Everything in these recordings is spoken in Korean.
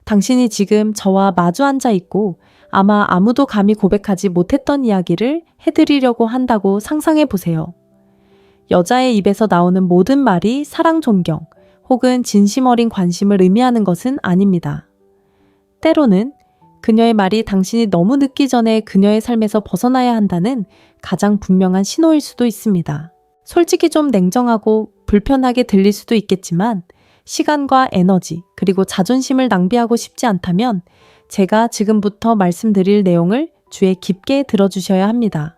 당신이 지금 저와 마주 앉아 있고 아마 아무도 감히 고백하지 못했던 이야기를 해드리려고 한다고 상상해 보세요. 여자의 입에서 나오는 모든 말이 사랑, 존경 혹은 진심 어린 관심을 의미하는 것은 아닙니다. 때로는 그녀의 말이 당신이 너무 늦기 전에 그녀의 삶에서 벗어나야 한다는 가장 분명한 신호일 수도 있습니다. 솔직히 좀 냉정하고 불편하게 들릴 수도 있겠지만 시간과 에너지 그리고 자존심을 낭비하고 싶지 않다면 제가 지금부터 말씀드릴 내용을 주의 깊게 들어주셔야 합니다.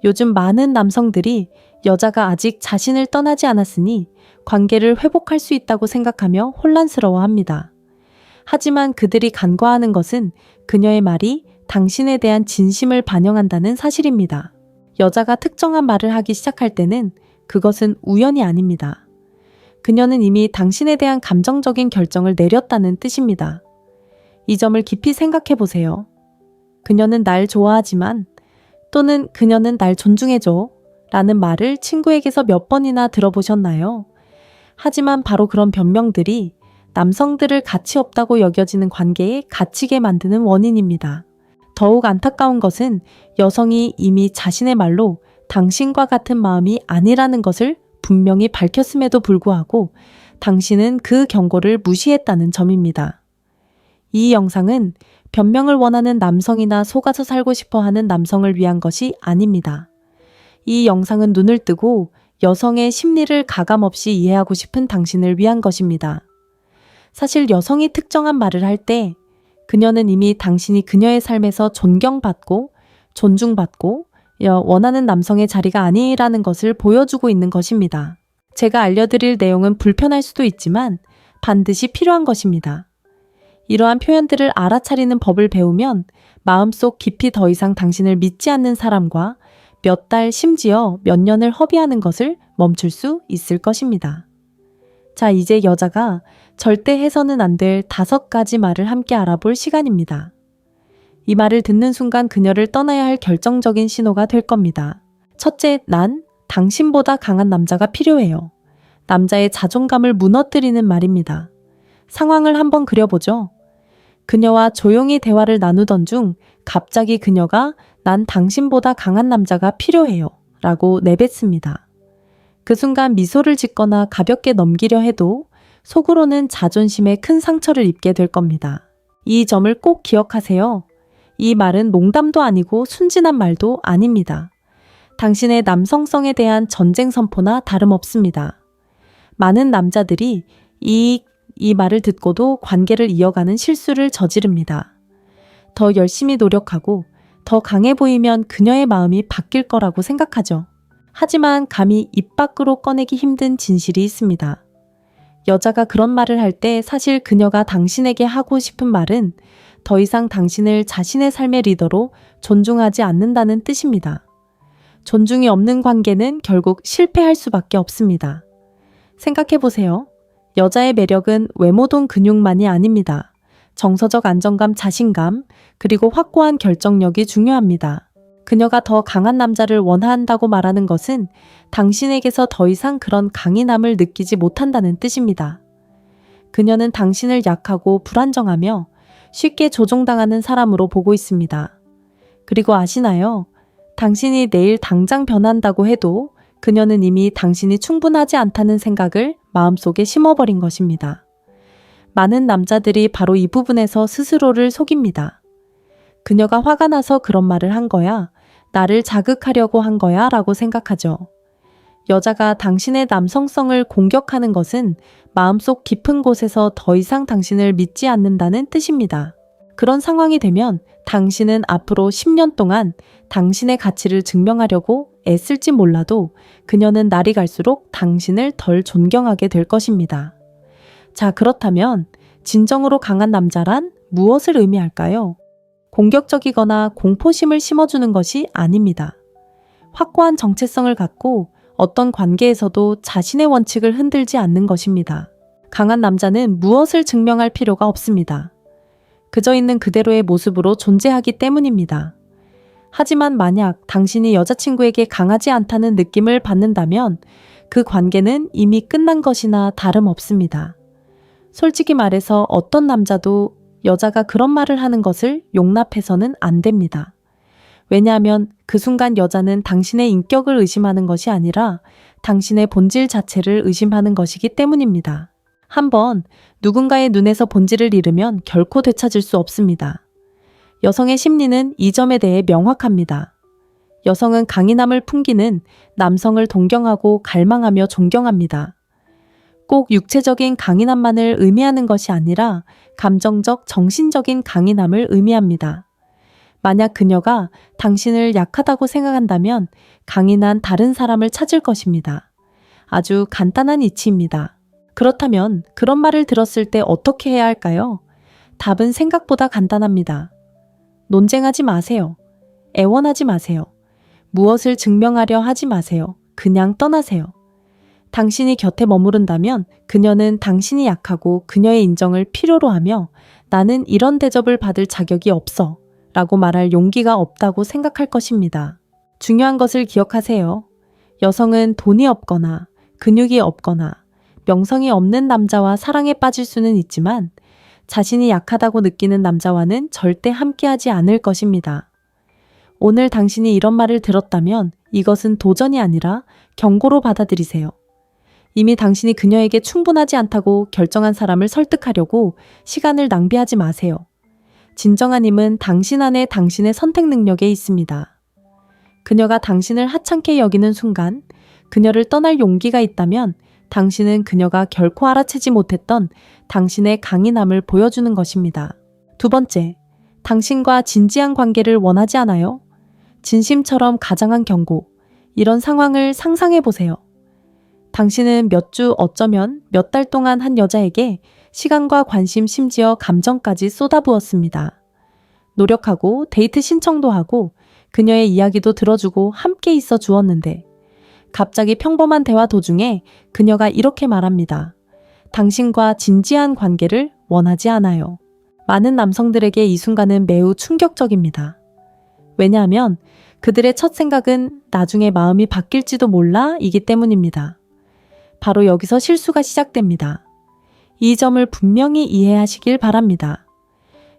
요즘 많은 남성들이 여자가 아직 자신을 떠나지 않았으니 관계를 회복할 수 있다고 생각하며 혼란스러워합니다. 하지만 그들이 간과하는 것은 그녀의 말이 당신에 대한 진심을 반영한다는 사실입니다. 여자가 특정한 말을 하기 시작할 때는 그것은 우연이 아닙니다. 그녀는 이미 당신에 대한 감정적인 결정을 내렸다는 뜻입니다. 이 점을 깊이 생각해 보세요. 그녀는 날 좋아하지만 또는 그녀는 날 존중해줘 라는 말을 친구에게서 몇 번이나 들어보셨나요? 하지만 바로 그런 변명들이 남성들을 가치 없다고 여겨지는 관계에 갇히게 만드는 원인입니다. 더욱 안타까운 것은 여성이 이미 자신의 말로 당신과 같은 마음이 아니라는 것을 분명히 밝혔음에도 불구하고 당신은 그 경고를 무시했다는 점입니다. 이 영상은 변명을 원하는 남성이나 속아서 살고 싶어 하는 남성을 위한 것이 아닙니다. 이 영상은 눈을 뜨고 여성의 심리를 가감없이 이해하고 싶은 당신을 위한 것입니다. 사실 여성이 특정한 말을 할 때 그녀는 이미 당신이 그녀의 삶에서 존경받고 존중받고 원하는 남성의 자리가 아니라는 것을 보여주고 있는 것입니다. 제가 알려드릴 내용은 불편할 수도 있지만 반드시 필요한 것입니다. 이러한 표현들을 알아차리는 법을 배우면 마음속 깊이 더 이상 당신을 믿지 않는 사람과 몇 달 심지어 몇 년을 허비하는 것을 멈출 수 있을 것입니다. 자, 이제 여자가 절대 해서는 안 될 5가지 말을 함께 알아볼 시간입니다. 이 말을 듣는 순간 그녀를 떠나야 할 결정적인 신호가 될 겁니다. 첫째, 난 당신보다 강한 남자가 필요해요. 남자의 자존감을 무너뜨리는 말입니다. 상황을 한번 그려보죠. 그녀와 조용히 대화를 나누던 중 갑자기 그녀가 난 당신보다 강한 남자가 필요해요 라고 내뱉습니다. 그 순간 미소를 짓거나 가볍게 넘기려 해도 속으로는 자존심에 큰 상처를 입게 될 겁니다. 이 점을 꼭 기억하세요. 이 말은 농담도 아니고 순진한 말도 아닙니다. 당신의 남성성에 대한 전쟁 선포나 다름없습니다. 많은 남자들이 이 말을 듣고도 관계를 이어가는 실수를 저지릅니다. 더 열심히 노력하고 더 강해 보이면 그녀의 마음이 바뀔 거라고 생각하죠. 하지만 감히 입 밖으로 꺼내기 힘든 진실이 있습니다. 여자가 그런 말을 할 때 사실 그녀가 당신에게 하고 싶은 말은 더 이상 당신을 자신의 삶의 리더로 존중하지 않는다는 뜻입니다. 존중이 없는 관계는 결국 실패할 수밖에 없습니다. 생각해 보세요. 여자의 매력은 외모동 근육만이 아닙니다. 정서적 안정감, 자신감, 그리고 확고한 결정력이 중요합니다. 그녀가 더 강한 남자를 원한다고 말하는 것은 당신에게서 더 이상 그런 강인함을 느끼지 못한다는 뜻입니다. 그녀는 당신을 약하고 불안정하며 쉽게 조종당하는 사람으로 보고 있습니다. 그리고 아시나요? 당신이 내일 당장 변한다고 해도 그녀는 이미 당신이 충분하지 않다는 생각을 마음속에 심어버린 것입니다. 많은 남자들이 바로 이 부분에서 스스로를 속입니다. 그녀가 화가 나서 그런 말을 한 거야, 나를 자극하려고 한 거야 라고 생각하죠. 여자가 당신의 남성성을 공격하는 것은 마음속 깊은 곳에서 더 이상 당신을 믿지 않는다는 뜻입니다. 그런 상황이 되면 당신은 앞으로 10년 동안 당신의 가치를 증명하려고 애쓸지 몰라도 그녀는 날이 갈수록 당신을 덜 존경하게 될 것입니다. 자, 그렇다면 진정으로 강한 남자란 무엇을 의미할까요? 공격적이거나 공포심을 심어주는 것이 아닙니다. 확고한 정체성을 갖고 어떤 관계에서도 자신의 원칙을 흔들지 않는 것입니다. 강한 남자는 무엇을 증명할 필요가 없습니다. 그저 있는 그대로의 모습으로 존재하기 때문입니다. 하지만 만약 당신이 여자친구에게 강하지 않다는 느낌을 받는다면 그 관계는 이미 끝난 것이나 다름없습니다. 솔직히 말해서 어떤 남자도 여자가 그런 말을 하는 것을 용납해서는 안 됩니다. 왜냐하면 그 순간 여자는 당신의 인격을 의심하는 것이 아니라 당신의 본질 자체를 의심하는 것이기 때문입니다. 한번 누군가의 눈에서 본질을 잃으면 결코 되찾을 수 없습니다. 여성의 심리는 이 점에 대해 명확합니다. 여성은 강인함을 풍기는 남성을 동경하고 갈망하며 존경합니다. 꼭 육체적인 강인함만을 의미하는 것이 아니라 감정적, 정신적인 강인함을 의미합니다. 만약 그녀가 당신을 약하다고 생각한다면 강인한 다른 사람을 찾을 것입니다. 아주 간단한 이치입니다. 그렇다면 그런 말을 들었을 때 어떻게 해야 할까요? 답은 생각보다 간단합니다. 논쟁하지 마세요. 애원하지 마세요. 무엇을 증명하려 하지 마세요. 그냥 떠나세요. 당신이 곁에 머무른다면 그녀는 당신이 약하고 그녀의 인정을 필요로 하며 나는 이런 대접을 받을 자격이 없어 라고 말할 용기가 없다고 생각할 것입니다. 중요한 것을 기억하세요. 여성은 돈이 없거나 근육이 없거나 명성이 없는 남자와 사랑에 빠질 수는 있지만 자신이 약하다고 느끼는 남자와는 절대 함께하지 않을 것입니다. 오늘 당신이 이런 말을 들었다면 이것은 도전이 아니라 경고로 받아들이세요. 이미 당신이 그녀에게 충분하지 않다고 결정한 사람을 설득하려고 시간을 낭비하지 마세요. 진정한 힘은 당신 안에 당신의 선택 능력에 있습니다. 그녀가 당신을 하찮게 여기는 순간 그녀를 떠날 용기가 있다면 당신은 그녀가 결코 알아채지 못했던 당신의 강인함을 보여주는 것입니다. 두 번째, 당신과 진지한 관계를 원하지 않아요? 진심처럼 가장한 경고. 이런 상황을 상상해 보세요. 당신은 몇 주 어쩌면 몇 달 동안 한 여자에게 시간과 관심 심지어 감정까지 쏟아부었습니다. 노력하고 데이트 신청도 하고 그녀의 이야기도 들어주고 함께 있어 주었는데 갑자기 평범한 대화 도중에 그녀가 이렇게 말합니다. 당신과 진지한 관계를 원하지 않아요. 많은 남성들에게 이 순간은 매우 충격적입니다. 왜냐하면 그들의 첫 생각은 나중에 마음이 바뀔지도 몰라 이기 때문입니다. 바로 여기서 실수가 시작됩니다. 이 점을 분명히 이해하시길 바랍니다.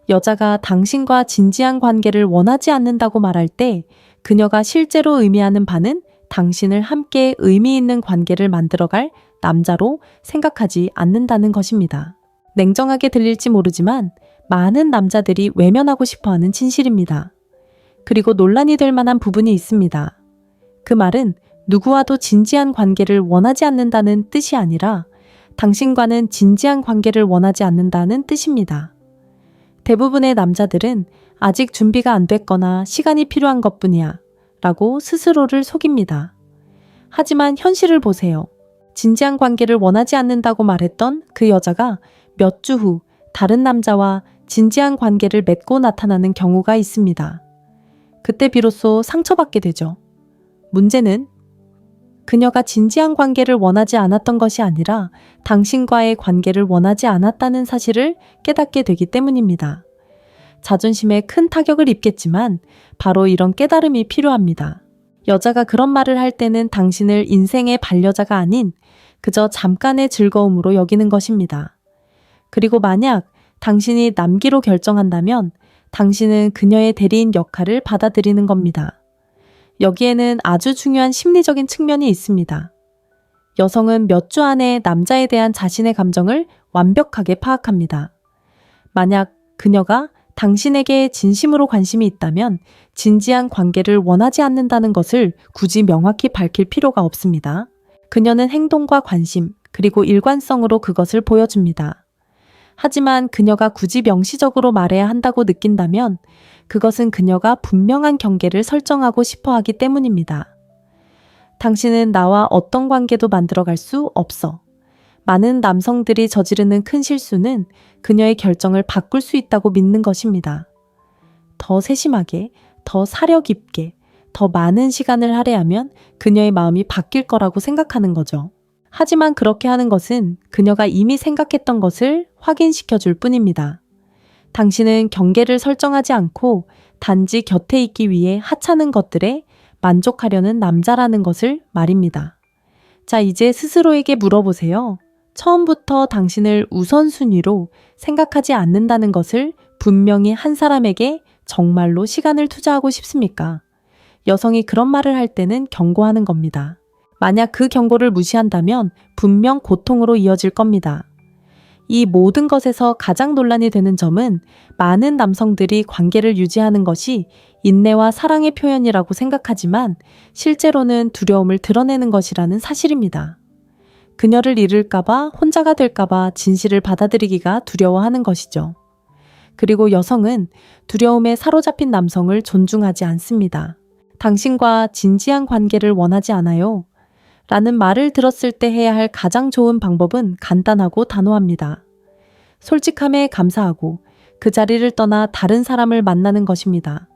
여자가 당신과 진지한 관계를 원하지 않는다고 말할 때 그녀가 실제로 의미하는 바는 당신을 함께 의미 있는 관계를 만들어갈 남자로 생각하지 않는다는 것입니다. 냉정하게 들릴지 모르지만 많은 남자들이 외면하고 싶어하는 진실입니다. 그리고 논란이 될 만한 부분이 있습니다. 그 말은 누구와도 진지한 관계를 원하지 않는다는 뜻이 아니라 당신과는 진지한 관계를 원하지 않는다는 뜻입니다. 대부분의 남자들은 아직 준비가 안 됐거나 시간이 필요한 것뿐이야 라고 스스로를 속입니다. 하지만 현실을 보세요. 진지한 관계를 원하지 않는다고 말했던 그 여자가 몇 주 후 다른 남자와 진지한 관계를 맺고 나타나는 경우가 있습니다. 그때 비로소 상처받게 되죠. 문제는 그녀가 진지한 관계를 원하지 않았던 것이 아니라 당신과의 관계를 원하지 않았다는 사실을 깨닫게 되기 때문입니다. 자존심에 큰 타격을 입겠지만 바로 이런 깨달음이 필요합니다. 여자가 그런 말을 할 때는 당신을 인생의 반려자가 아닌 그저 잠깐의 즐거움으로 여기는 것입니다. 그리고 만약 당신이 남기로 결정한다면 당신은 그녀의 대리인 역할을 받아들이는 겁니다. 여기에는 아주 중요한 심리적인 측면이 있습니다. 여성은 몇 주 안에 남자에 대한 자신의 감정을 완벽하게 파악합니다. 만약 그녀가 당신에게 진심으로 관심이 있다면 진지한 관계를 원하지 않는다는 것을 굳이 명확히 밝힐 필요가 없습니다. 그녀는 행동과 관심, 그리고 일관성으로 그것을 보여줍니다. 하지만 그녀가 굳이 명시적으로 말해야 한다고 느낀다면 그것은 그녀가 분명한 경계를 설정하고 싶어 하기 때문입니다. 당신은 나와 어떤 관계도 만들어갈 수 없어. 많은 남성들이 저지르는 큰 실수는 그녀의 결정을 바꿀 수 있다고 믿는 것입니다. 더 세심하게, 더 사려 깊게, 더 많은 시간을 할애하면 그녀의 마음이 바뀔 거라고 생각하는 거죠. 하지만 그렇게 하는 것은 그녀가 이미 생각했던 것을 확인시켜 줄 뿐입니다. 당신은 경계를 설정하지 않고 단지 곁에 있기 위해 하찮은 것들에 만족하려는 남자라는 것을 말입니다. 자, 이제 스스로에게 물어보세요. 처음부터 당신을 우선순위로 생각하지 않는다는 것을 분명히 한 사람에게 정말로 시간을 투자하고 싶습니까? 여성이 그런 말을 할 때는 경고하는 겁니다. 만약 그 경고를 무시한다면 분명 고통으로 이어질 겁니다. 이 모든 것에서 가장 논란이 되는 점은 많은 남성들이 관계를 유지하는 것이 인내와 사랑의 표현이라고 생각하지만 실제로는 두려움을 드러내는 것이라는 사실입니다. 그녀를 잃을까봐, 혼자가 될까봐 진실을 받아들이기가 두려워하는 것이죠. 그리고 여성은 두려움에 사로잡힌 남성을 존중하지 않습니다. 당신과 진지한 관계를 원하지 않아요. 라는 말을 들었을 때 해야 할 가장 좋은 방법은 간단하고 단호합니다. 솔직함에 감사하고 그 자리를 떠나 다른 사람을 만나는 것입니다.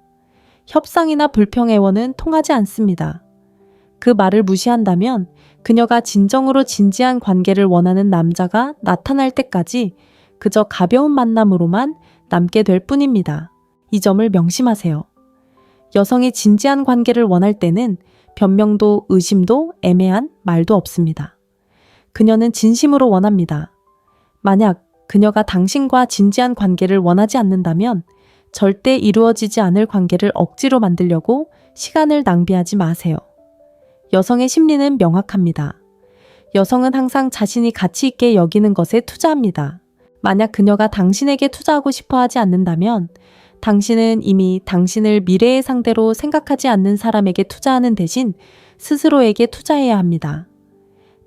협상이나 불평애원은 통하지 않습니다. 그 말을 무시한다면 그녀가 진정으로 진지한 관계를 원하는 남자가 나타날 때까지 그저 가벼운 만남으로만 남게 될 뿐입니다. 이 점을 명심하세요. 여성이 진지한 관계를 원할 때는 변명도 의심도 애매한 말도 없습니다. 그녀는 진심으로 원합니다. 만약 그녀가 당신과 진지한 관계를 원하지 않는다면 절대 이루어지지 않을 관계를 억지로 만들려고 시간을 낭비하지 마세요. 여성의 심리는 명확합니다. 여성은 항상 자신이 가치 있게 여기는 것에 투자합니다. 만약 그녀가 당신에게 투자하고 싶어 하지 않는다면 당신은 이미 당신을 미래의 상대로 생각하지 않는 사람에게 투자하는 대신 스스로에게 투자해야 합니다.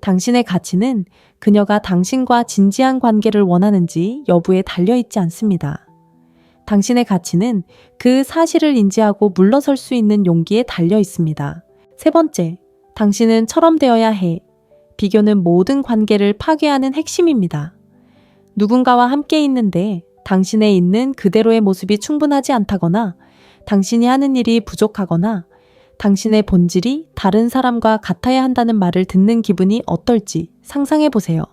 당신의 가치는 그녀가 당신과 진지한 관계를 원하는지 여부에 달려있지 않습니다. 당신의 가치는 그 사실을 인지하고 물러설 수 있는 용기에 달려 있습니다. 세 번째, 당신은 처럼 되어야 해. 비교는 모든 관계를 파괴하는 핵심입니다. 누군가와 함께 있는데 당신의 있는 그대로의 모습이 충분하지 않다거나 당신이 하는 일이 부족하거나 당신의 본질이 다른 사람과 같아야 한다는 말을 듣는 기분이 어떨지 상상해 보세요.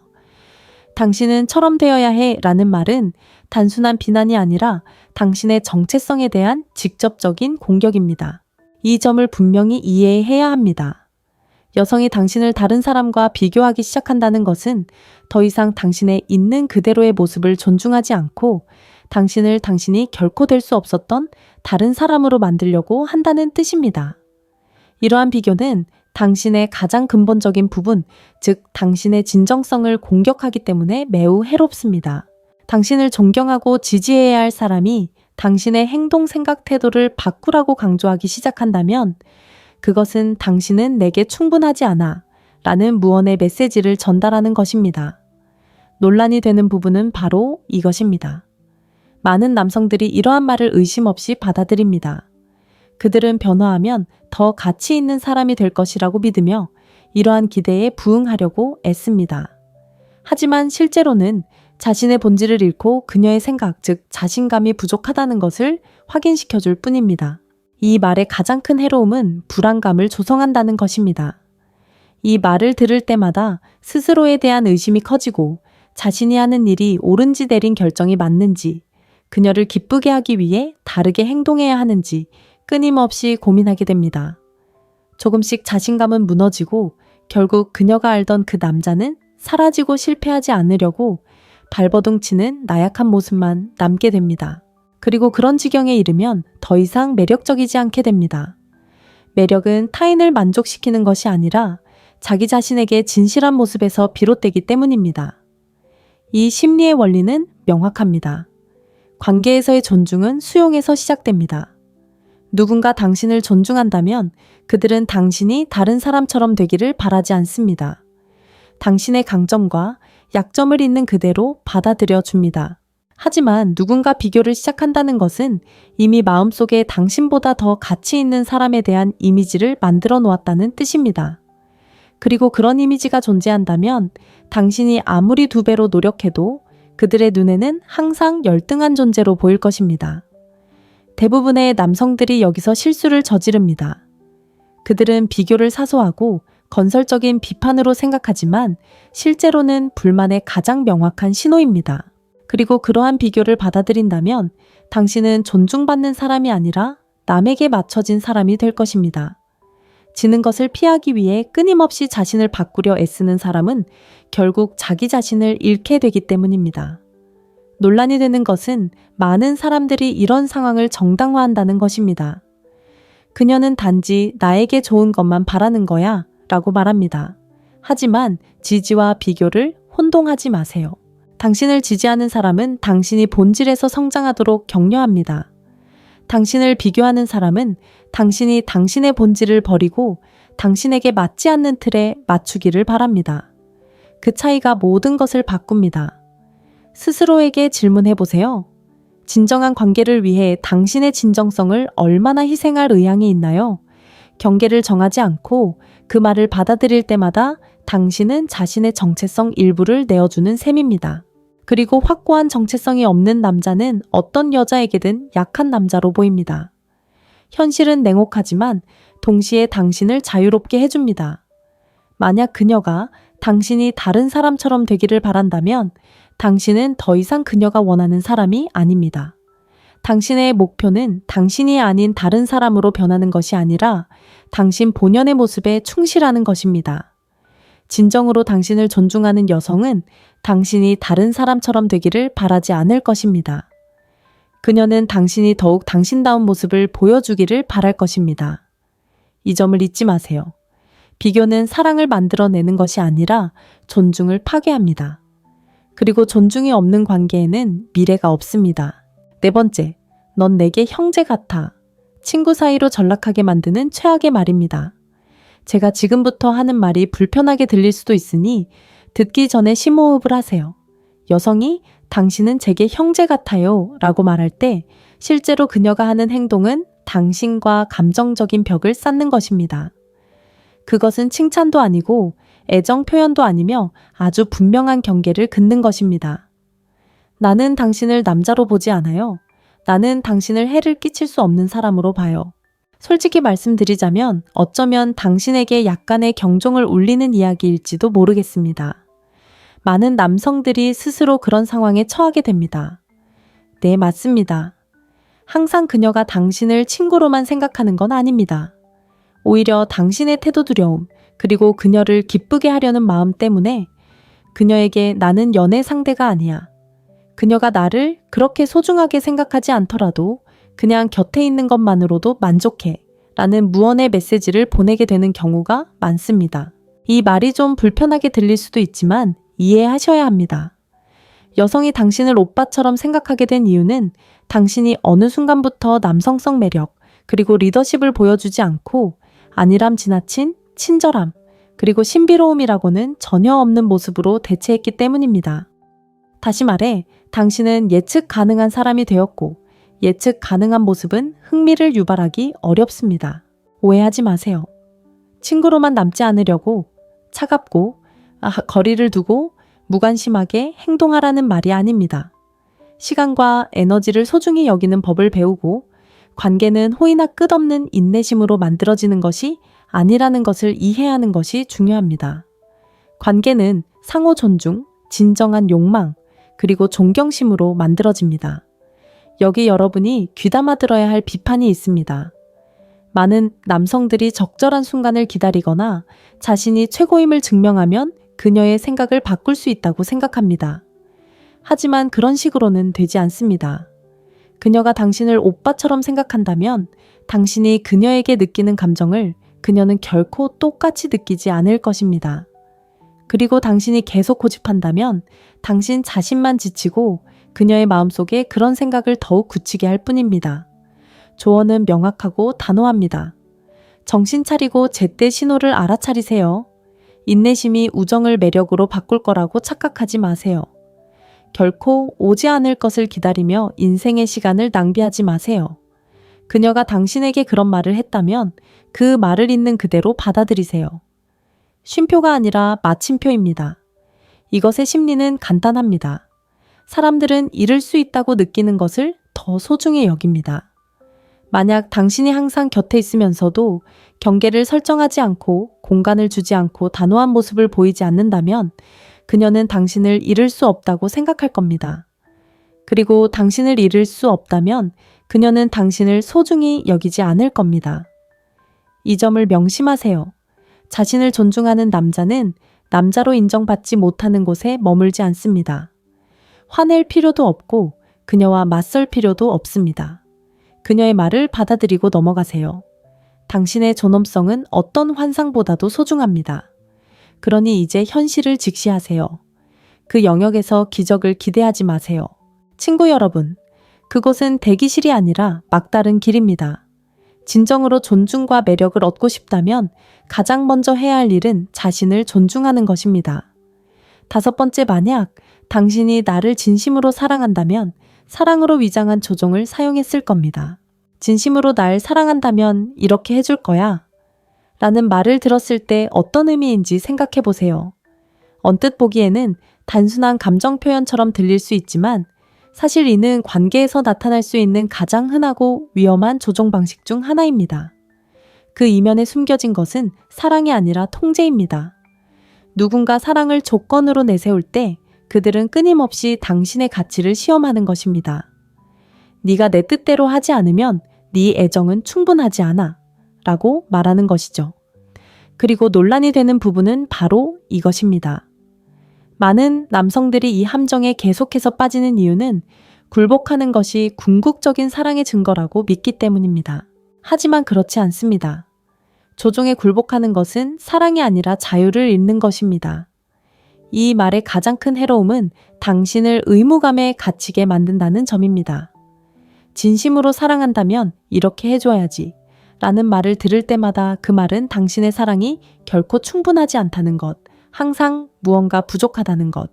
당신은 처럼 되어야 해 라는 말은 단순한 비난이 아니라 당신의 정체성에 대한 직접적인 공격입니다. 이 점을 분명히 이해해야 합니다. 여성이 당신을 다른 사람과 비교하기 시작한다는 것은 더 이상 당신의 있는 그대로의 모습을 존중하지 않고 당신을 당신이 결코 될 수 없었던 다른 사람으로 만들려고 한다는 뜻입니다. 이러한 비교는 당신의 가장 근본적인 부분, 즉 당신의 진정성을 공격하기 때문에 매우 해롭습니다. 당신을 존경하고 지지해야 할 사람이 당신의 행동, 생각, 태도를 바꾸라고 강조하기 시작한다면 그것은 당신은 내게 충분하지 않아 라는 무언의 메시지를 전달하는 것입니다. 논란이 되는 부분은 바로 이것입니다. 많은 남성들이 이러한 말을 의심 없이 받아들입니다. 그들은 변화하면 더 가치 있는 사람이 될 것이라고 믿으며 이러한 기대에 부응하려고 애씁니다. 하지만 실제로는 자신의 본질을 잃고 그녀의 생각, 즉 자신감이 부족하다는 것을 확인시켜줄 뿐입니다. 이 말의 가장 큰 해로움은 불안감을 조성한다는 것입니다. 이 말을 들을 때마다 스스로에 대한 의심이 커지고 자신이 하는 일이 옳은지 내린 결정이 맞는지, 그녀를 기쁘게 하기 위해 다르게 행동해야 하는지 끊임없이 고민하게 됩니다. 조금씩 자신감은 무너지고 결국 그녀가 알던 그 남자는 사라지고 실패하지 않으려고 발버둥 치는 나약한 모습만 남게 됩니다. 그리고 그런 지경에 이르면 더 이상 매력적이지 않게 됩니다. 매력은 타인을 만족시키는 것이 아니라 자기 자신에게 진실한 모습에서 비롯되기 때문입니다. 이 심리의 원리는 명확합니다. 관계에서의 존중은 수용에서 시작됩니다. 누군가 당신을 존중한다면 그들은 당신이 다른 사람처럼 되기를 바라지 않습니다. 당신의 강점과 약점을 있는 그대로 받아들여 줍니다. 하지만 누군가 비교를 시작한다는 것은 이미 마음속에 당신보다 더 가치 있는 사람에 대한 이미지를 만들어 놓았다는 뜻입니다. 그리고 그런 이미지가 존재한다면 당신이 아무리 2배로 노력해도 그들의 눈에는 항상 열등한 존재로 보일 것입니다. 대부분의 남성들이 여기서 실수를 저지릅니다. 그들은 비교를 사소하고 건설적인 비판으로 생각하지만 실제로는 불만의 가장 명확한 신호입니다. 그리고 그러한 비교를 받아들인다면 당신은 존중받는 사람이 아니라 남에게 맞춰진 사람이 될 것입니다. 지는 것을 피하기 위해 끊임없이 자신을 바꾸려 애쓰는 사람은 결국 자기 자신을 잃게 되기 때문입니다. 논란이 되는 것은 많은 사람들이 이런 상황을 정당화한다는 것입니다. 그녀는 단지 나에게 좋은 것만 바라는 거야 라고 말합니다. 하지만 지지와 비교를 혼동하지 마세요. 당신을 지지하는 사람은 당신이 본질에서 성장하도록 격려합니다. 당신을 비교하는 사람은 당신이 당신의 본질을 버리고 당신에게 맞지 않는 틀에 맞추기를 바랍니다. 그 차이가 모든 것을 바꿉니다. 스스로에게 질문해 보세요. 진정한 관계를 위해 당신의 진정성을 얼마나 희생할 의향이 있나요? 경계를 정하지 않고 그 말을 받아들일 때마다 당신은 자신의 정체성 일부를 내어주는 셈입니다. 그리고 확고한 정체성이 없는 남자는 어떤 여자에게든 약한 남자로 보입니다. 현실은 냉혹하지만 동시에 당신을 자유롭게 해줍니다. 만약 그녀가 당신이 다른 사람처럼 되기를 바란다면 당신은 더 이상 그녀가 원하는 사람이 아닙니다. 당신의 목표는 당신이 아닌 다른 사람으로 변하는 것이 아니라 당신 본연의 모습에 충실하는 것입니다. 진정으로 당신을 존중하는 여성은 당신이 다른 사람처럼 되기를 바라지 않을 것입니다. 그녀는 당신이 더욱 당신다운 모습을 보여주기를 바랄 것입니다. 이 점을 잊지 마세요. 비교는 사랑을 만들어내는 것이 아니라 존중을 파괴합니다. 그리고 존중이 없는 관계에는 미래가 없습니다. 네 번째, 넌 내게 형제 같아. 친구 사이로 전락하게 만드는 최악의 말입니다. 제가 지금부터 하는 말이 불편하게 들릴 수도 있으니 듣기 전에 심호흡을 하세요. 여성이 당신은 제게 형제 같아요 라고 말할 때 실제로 그녀가 하는 행동은 당신과 감정적인 벽을 쌓는 것입니다. 그것은 칭찬도 아니고 애정 표현도 아니며 아주 분명한 경계를 긋는 것입니다. 나는 당신을 남자로 보지 않아요. 나는 당신을 해를 끼칠 수 없는 사람으로 봐요. 솔직히 말씀드리자면 어쩌면 당신에게 약간의 경종을 울리는 이야기일지도 모르겠습니다. 많은 남성들이 스스로 그런 상황에 처하게 됩니다. 네, 맞습니다. 항상 그녀가 당신을 친구로만 생각하는 건 아닙니다. 오히려 당신의 태도 두려움, 그리고 그녀를 기쁘게 하려는 마음 때문에 그녀에게 나는 연애 상대가 아니야. 그녀가 나를 그렇게 소중하게 생각하지 않더라도 그냥 곁에 있는 것만으로도 만족해 라는 무언의 메시지를 보내게 되는 경우가 많습니다. 이 말이 좀 불편하게 들릴 수도 있지만 이해하셔야 합니다. 여성이 당신을 오빠처럼 생각하게 된 이유는 당신이 어느 순간부터 남성성 매력, 그리고 리더십을 보여주지 않고 안일함 지나친 친절함, 그리고 신비로움이라고는 전혀 없는 모습으로 대체했기 때문입니다. 다시 말해, 당신은 예측 가능한 사람이 되었고, 예측 가능한 모습은 흥미를 유발하기 어렵습니다. 오해하지 마세요. 친구로만 남지 않으려고 차갑고 거리를 두고 무관심하게 행동하라는 말이 아닙니다. 시간과 에너지를 소중히 여기는 법을 배우고 관계는 호의나 끝없는 인내심으로 만들어지는 것이 아니라는 것을 이해하는 것이 중요합니다. 관계는 상호 존중, 진정한 욕망, 그리고 존경심으로 만들어집니다. 여기 여러분이 귀담아 들어야 할 비판이 있습니다. 많은 남성들이 적절한 순간을 기다리거나 자신이 최고임을 증명하면 그녀의 생각을 바꿀 수 있다고 생각합니다. 하지만 그런 식으로는 되지 않습니다. 그녀가 당신을 오빠처럼 생각한다면 당신이 그녀에게 느끼는 감정을 그녀는 결코 똑같이 느끼지 않을 것입니다. 그리고 당신이 계속 고집한다면 당신 자신만 지치고 그녀의 마음속에 그런 생각을 더욱 굳히게 할 뿐입니다. 조언은 명확하고 단호합니다. 정신 차리고 제때 신호를 알아차리세요. 인내심이 우정을 매력으로 바꿀 거라고 착각하지 마세요. 결코 오지 않을 것을 기다리며 인생의 시간을 낭비하지 마세요. 그녀가 당신에게 그런 말을 했다면 그 말을 있는 그대로 받아들이세요. 쉼표가 아니라 마침표입니다. 이것의 심리는 간단합니다. 사람들은 잃을 수 있다고 느끼는 것을 더 소중히 여깁니다. 만약 당신이 항상 곁에 있으면서도 경계를 설정하지 않고 공간을 주지 않고 단호한 모습을 보이지 않는다면 그녀는 당신을 잃을 수 없다고 생각할 겁니다. 그리고 당신을 잃을 수 없다면 그녀는 당신을 소중히 여기지 않을 겁니다. 이 점을 명심하세요. 자신을 존중하는 남자는 남자로 인정받지 못하는 곳에 머물지 않습니다. 화낼 필요도 없고 그녀와 맞설 필요도 없습니다. 그녀의 말을 받아들이고 넘어가세요. 당신의 존엄성은 어떤 환상보다도 소중합니다. 그러니 이제 현실을 직시하세요. 그 영역에서 기적을 기대하지 마세요. 친구 여러분, 그곳은 대기실이 아니라 막다른 길입니다. 진정으로 존중과 매력을 얻고 싶다면 가장 먼저 해야 할 일은 자신을 존중하는 것입니다. 5번째, 만약 당신이 나를 진심으로 사랑한다면 사랑으로 위장한 조종을 사용했을 겁니다. 진심으로 날 사랑한다면 이렇게 해줄 거야 라는 말을 들었을 때 어떤 의미인지 생각해 보세요. 언뜻 보기에는 단순한 감정 표현처럼 들릴 수 있지만 사실 이는 관계에서 나타날 수 있는 가장 흔하고 위험한 조종 방식 중 하나입니다. 그 이면에 숨겨진 것은 사랑이 아니라 통제입니다. 누군가 사랑을 조건으로 내세울 때 그들은 끊임없이 당신의 가치를 시험하는 것입니다. 네가 내 뜻대로 하지 않으면 네 애정은 충분하지 않아 라고 말하는 것이죠. 그리고 논란이 되는 부분은 바로 이것입니다. 많은 남성들이 이 함정에 계속해서 빠지는 이유는 굴복하는 것이 궁극적인 사랑의 증거라고 믿기 때문입니다. 하지만 그렇지 않습니다. 조종에 굴복하는 것은 사랑이 아니라 자유를 잃는 것입니다. 이 말의 가장 큰 해로움은 당신을 의무감에 갇히게 만든다는 점입니다. 진심으로 사랑한다면 이렇게 해줘야지 라는 말을 들을 때마다 그 말은 당신의 사랑이 결코 충분하지 않다는 것, 항상 무언가 부족하다는 것,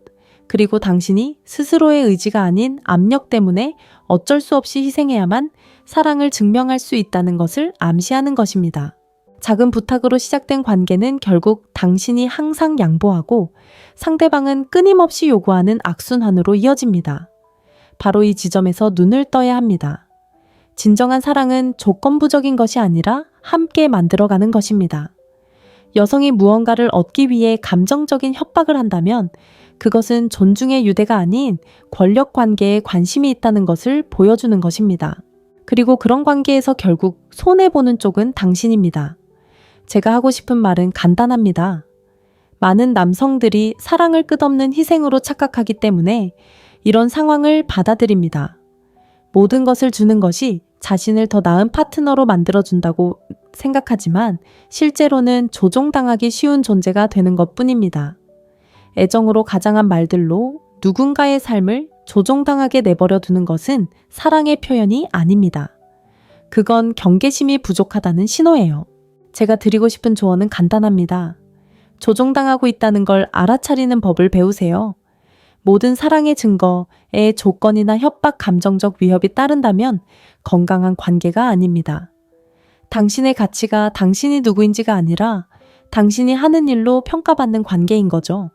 그리고 당신이 스스로의 의지가 아닌 압력 때문에 어쩔 수 없이 희생해야만 사랑을 증명할 수 있다는 것을 암시하는 것입니다. 작은 부탁으로 시작된 관계는 결국 당신이 항상 양보하고 상대방은 끊임없이 요구하는 악순환으로 이어집니다. 바로 이 지점에서 눈을 떠야 합니다. 진정한 사랑은 조건부적인 것이 아니라 함께 만들어가는 것입니다. 여성이 무언가를 얻기 위해 감정적인 협박을 한다면 그것은 존중의 유대가 아닌 권력 관계에 관심이 있다는 것을 보여주는 것입니다. 그리고 그런 관계에서 결국 손해보는 쪽은 당신입니다. 제가 하고 싶은 말은 간단합니다. 많은 남성들이 사랑을 끝없는 희생으로 착각하기 때문에 이런 상황을 받아들입니다. 모든 것을 주는 것이 자신을 더 나은 파트너로 만들어준다고 생각하지만 실제로는 조종당하기 쉬운 존재가 되는 것뿐입니다. 애정으로 가장한 말들로 누군가의 삶을 조종당하게 내버려 두는 것은 사랑의 표현이 아닙니다. 그건 경계심이 부족하다는 신호예요. 제가 드리고 싶은 조언은 간단합니다. 조종당하고 있다는 걸 알아차리는 법을 배우세요. 모든 사랑의 증거에 조건이나 협박, 감정적 위협이 따른다면 건강한 관계가 아닙니다. 당신의 가치가 당신이 누구인지가 아니라 당신이 하는 일로 평가받는 관계인 거죠.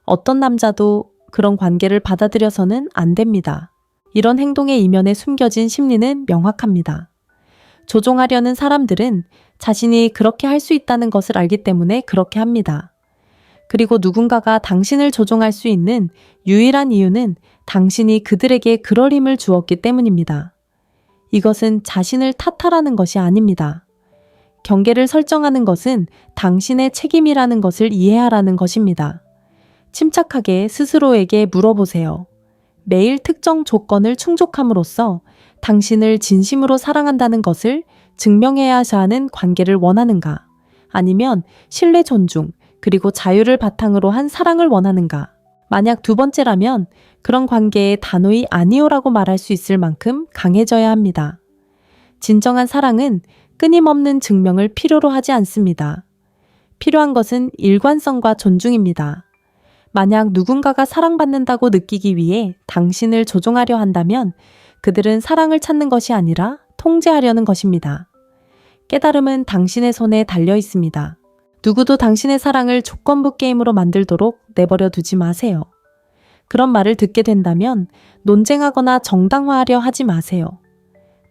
어떤 남자도 그런 관계를 받아들여서는 안 됩니다. 이런 행동의 이면에 숨겨진 심리는 명확합니다. 조종하려는 사람들은 자신이 그렇게 할 수 있다는 것을 알기 때문에 그렇게 합니다. 그리고 누군가가 당신을 조종할 수 있는 유일한 이유는 당신이 그들에게 그럴 힘을 주었기 때문입니다. 이것은 자신을 탓하라는 것이 아닙니다. 경계를 설정하는 것은 당신의 책임이라는 것을 이해하라는 것입니다. 침착하게 스스로에게 물어보세요. 매일 특정 조건을 충족함으로써 당신을 진심으로 사랑한다는 것을 증명해야 하는 관계를 원하는가? 아니면 신뢰, 존중, 그리고 자유를 바탕으로 한 사랑을 원하는가? 만약 2번째라면 그런 관계에 단호히 아니오라고 말할 수 있을 만큼 강해져야 합니다. 진정한 사랑은 끊임없는 증명을 필요로 하지 않습니다. 필요한 것은 일관성과 존중입니다. 만약 누군가가 사랑받는다고 느끼기 위해 당신을 조종하려 한다면 그들은 사랑을 찾는 것이 아니라 통제하려는 것입니다. 깨달음은 당신의 손에 달려 있습니다. 누구도 당신의 사랑을 조건부 게임으로 만들도록 내버려 두지 마세요. 그런 말을 듣게 된다면 논쟁하거나 정당화하려 하지 마세요.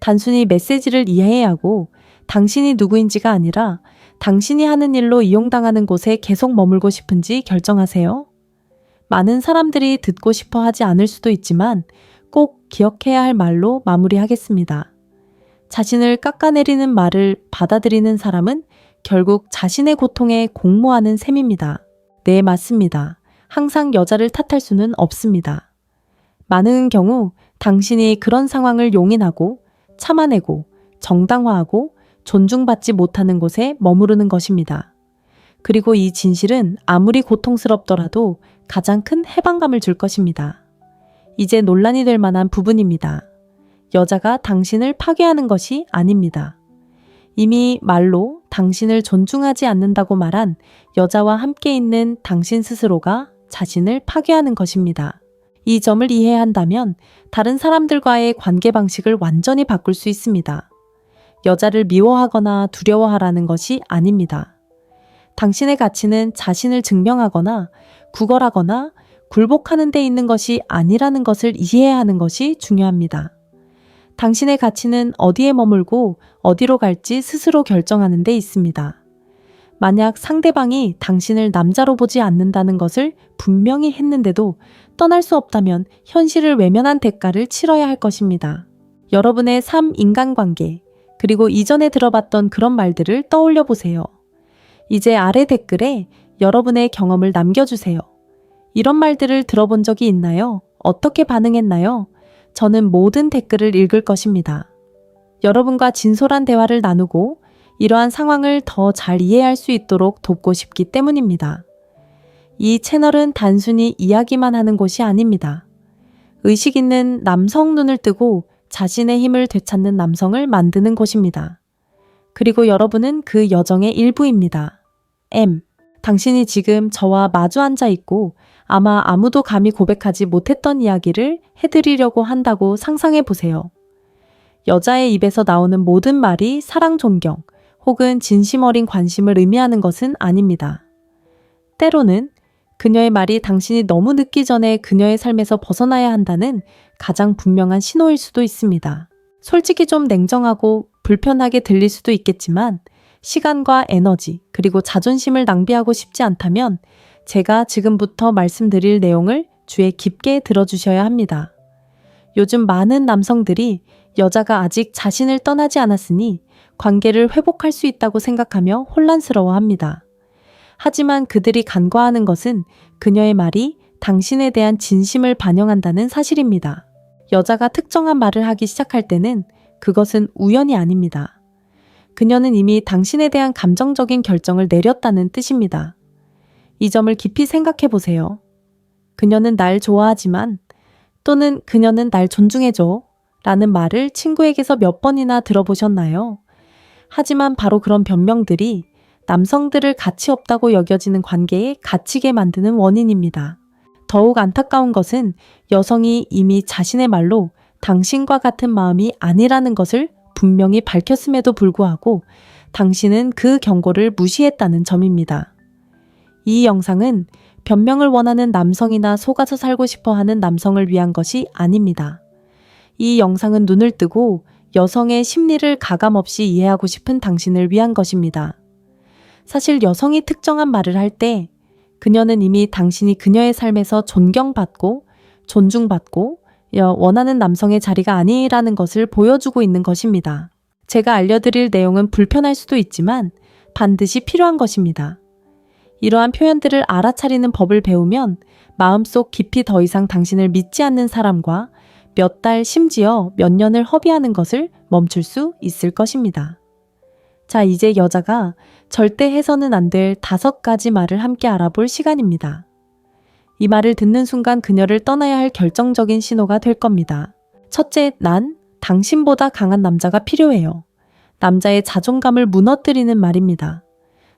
단순히 메시지를 이해해야 하고 당신이 누구인지가 아니라 당신이 하는 일로 이용당하는 곳에 계속 머물고 싶은지 결정하세요. 많은 사람들이 듣고 싶어 하지 않을 수도 있지만 꼭 기억해야 할 말로 마무리하겠습니다. 자신을 깎아내리는 말을 받아들이는 사람은 결국 자신의 고통에 공모하는 셈입니다. 네, 맞습니다. 항상 여자를 탓할 수는 없습니다. 많은 경우 당신이 그런 상황을 용인하고 참아내고 정당화하고 존중받지 못하는 곳에 머무르는 것입니다. 그리고 이 진실은 아무리 고통스럽더라도 가장 큰 해방감을 줄 것입니다. 이제 논란이 될 만한 부분입니다. 여자가 당신을 파괴하는 것이 아닙니다. 이미 말로 당신을 존중하지 않는다고 말한 여자와 함께 있는 당신 스스로가 자신을 파괴하는 것입니다. 이 점을 이해한다면 다른 사람들과의 관계 방식을 완전히 바꿀 수 있습니다. 여자를 미워하거나 두려워하라는 것이 아닙니다. 당신의 가치는 자신을 증명하거나 구걸하거나 굴복하는 데 있는 것이 아니라는 것을 이해하는 것이 중요합니다. 당신의 가치는 어디에 머물고 어디로 갈지 스스로 결정하는 데 있습니다. 만약 상대방이 당신을 남자로 보지 않는다는 것을 분명히 했는데도 떠날 수 없다면 현실을 외면한 대가를 치러야 할 것입니다. 여러분의 삶 인간관계, 그리고 이전에 들어봤던 그런 말들을 떠올려 보세요. 이제 아래 댓글에 여러분의 경험을 남겨주세요. 이런 말들을 들어본 적이 있나요? 어떻게 반응했나요? 저는 모든 댓글을 읽을 것입니다. 여러분과 진솔한 대화를 나누고 이러한 상황을 더 잘 이해할 수 있도록 돕고 싶기 때문입니다. 이 채널은 단순히 이야기만 하는 곳이 아닙니다. 의식 있는 남성 눈을 뜨고 자신의 힘을 되찾는 남성을 만드는 곳입니다. 그리고 여러분은 그 여정의 일부입니다. 당신이 지금 저와 마주 앉아 있고 아마 아무도 감히 고백하지 못했던 이야기를 해드리려고 한다고 상상해 보세요. 여자의 입에서 나오는 모든 말이 사랑, 존경 혹은 진심 어린 관심을 의미하는 것은 아닙니다. 때로는 그녀의 말이 당신이 너무 늦기 전에 그녀의 삶에서 벗어나야 한다는 가장 분명한 신호일 수도 있습니다. 솔직히 좀 냉정하고 불편하게 들릴 수도 있겠지만 시간과 에너지 그리고 자존심을 낭비하고 싶지 않다면 제가 지금부터 말씀드릴 내용을 주의 깊게 들어주셔야 합니다. 요즘 많은 남성들이 여자가 아직 자신을 떠나지 않았으니 관계를 회복할 수 있다고 생각하며 혼란스러워합니다. 하지만 그들이 간과하는 것은 그녀의 말이 당신에 대한 진심을 반영한다는 사실입니다. 여자가 특정한 말을 하기 시작할 때는 그것은 우연이 아닙니다. 그녀는 이미 당신에 대한 감정적인 결정을 내렸다는 뜻입니다. 이 점을 깊이 생각해 보세요. 그녀는 날 좋아하지만 또는 그녀는 날 존중해줘 라는 말을 친구에게서 몇 번이나 들어보셨나요? 하지만 바로 그런 변명들이 남성들을 가치 없다고 여겨지는 관계에 갇히게 만드는 원인입니다. 더욱 안타까운 것은 여성이 이미 자신의 말로 당신과 같은 마음이 아니라는 것을 분명히 밝혔음에도 불구하고 당신은 그 경고를 무시했다는 점입니다. 이 영상은 변명을 원하는 남성이나 속아서 살고 싶어 하는 남성을 위한 것이 아닙니다. 이 영상은 눈을 뜨고 여성의 심리를 가감없이 이해하고 싶은 당신을 위한 것입니다. 사실 여성이 특정한 말을 할 때 그녀는 이미 당신이 그녀의 삶에서 존경받고 존중받고 원하는 남성의 자리가 아니라는 것을 보여주고 있는 것입니다. 제가 알려드릴 내용은 불편할 수도 있지만 반드시 필요한 것입니다. 이러한 표현들을 알아차리는 법을 배우면 마음속 깊이 더 이상 당신을 믿지 않는 사람과 몇 달 심지어 몇 년을 허비하는 것을 멈출 수 있을 것입니다. 자, 이제 여자가 절대 해서는 안 될 5가지 말을 함께 알아볼 시간입니다. 이 말을 듣는 순간 그녀를 떠나야 할 결정적인 신호가 될 겁니다. 첫째, 난 당신보다 강한 남자가 필요해요. 남자의 자존감을 무너뜨리는 말입니다.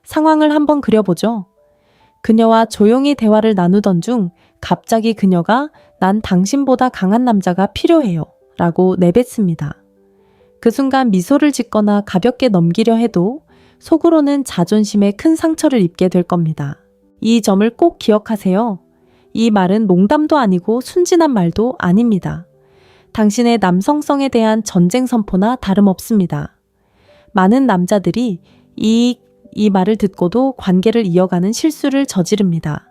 상황을 한번 그려보죠. 그녀와 조용히 대화를 나누던 중 갑자기 그녀가 난 당신보다 강한 남자가 필요해요 라고 내뱉습니다. 그 순간 미소를 짓거나 가볍게 넘기려 해도 속으로는 자존심에 큰 상처를 입게 될 겁니다. 이 점을 꼭 기억하세요. 이 말은 농담도 아니고 순진한 말도 아닙니다. 당신의 남성성에 대한 전쟁 선포나 다름없습니다. 많은 남자들이 이 말을 듣고도 관계를 이어가는 실수를 저지릅니다.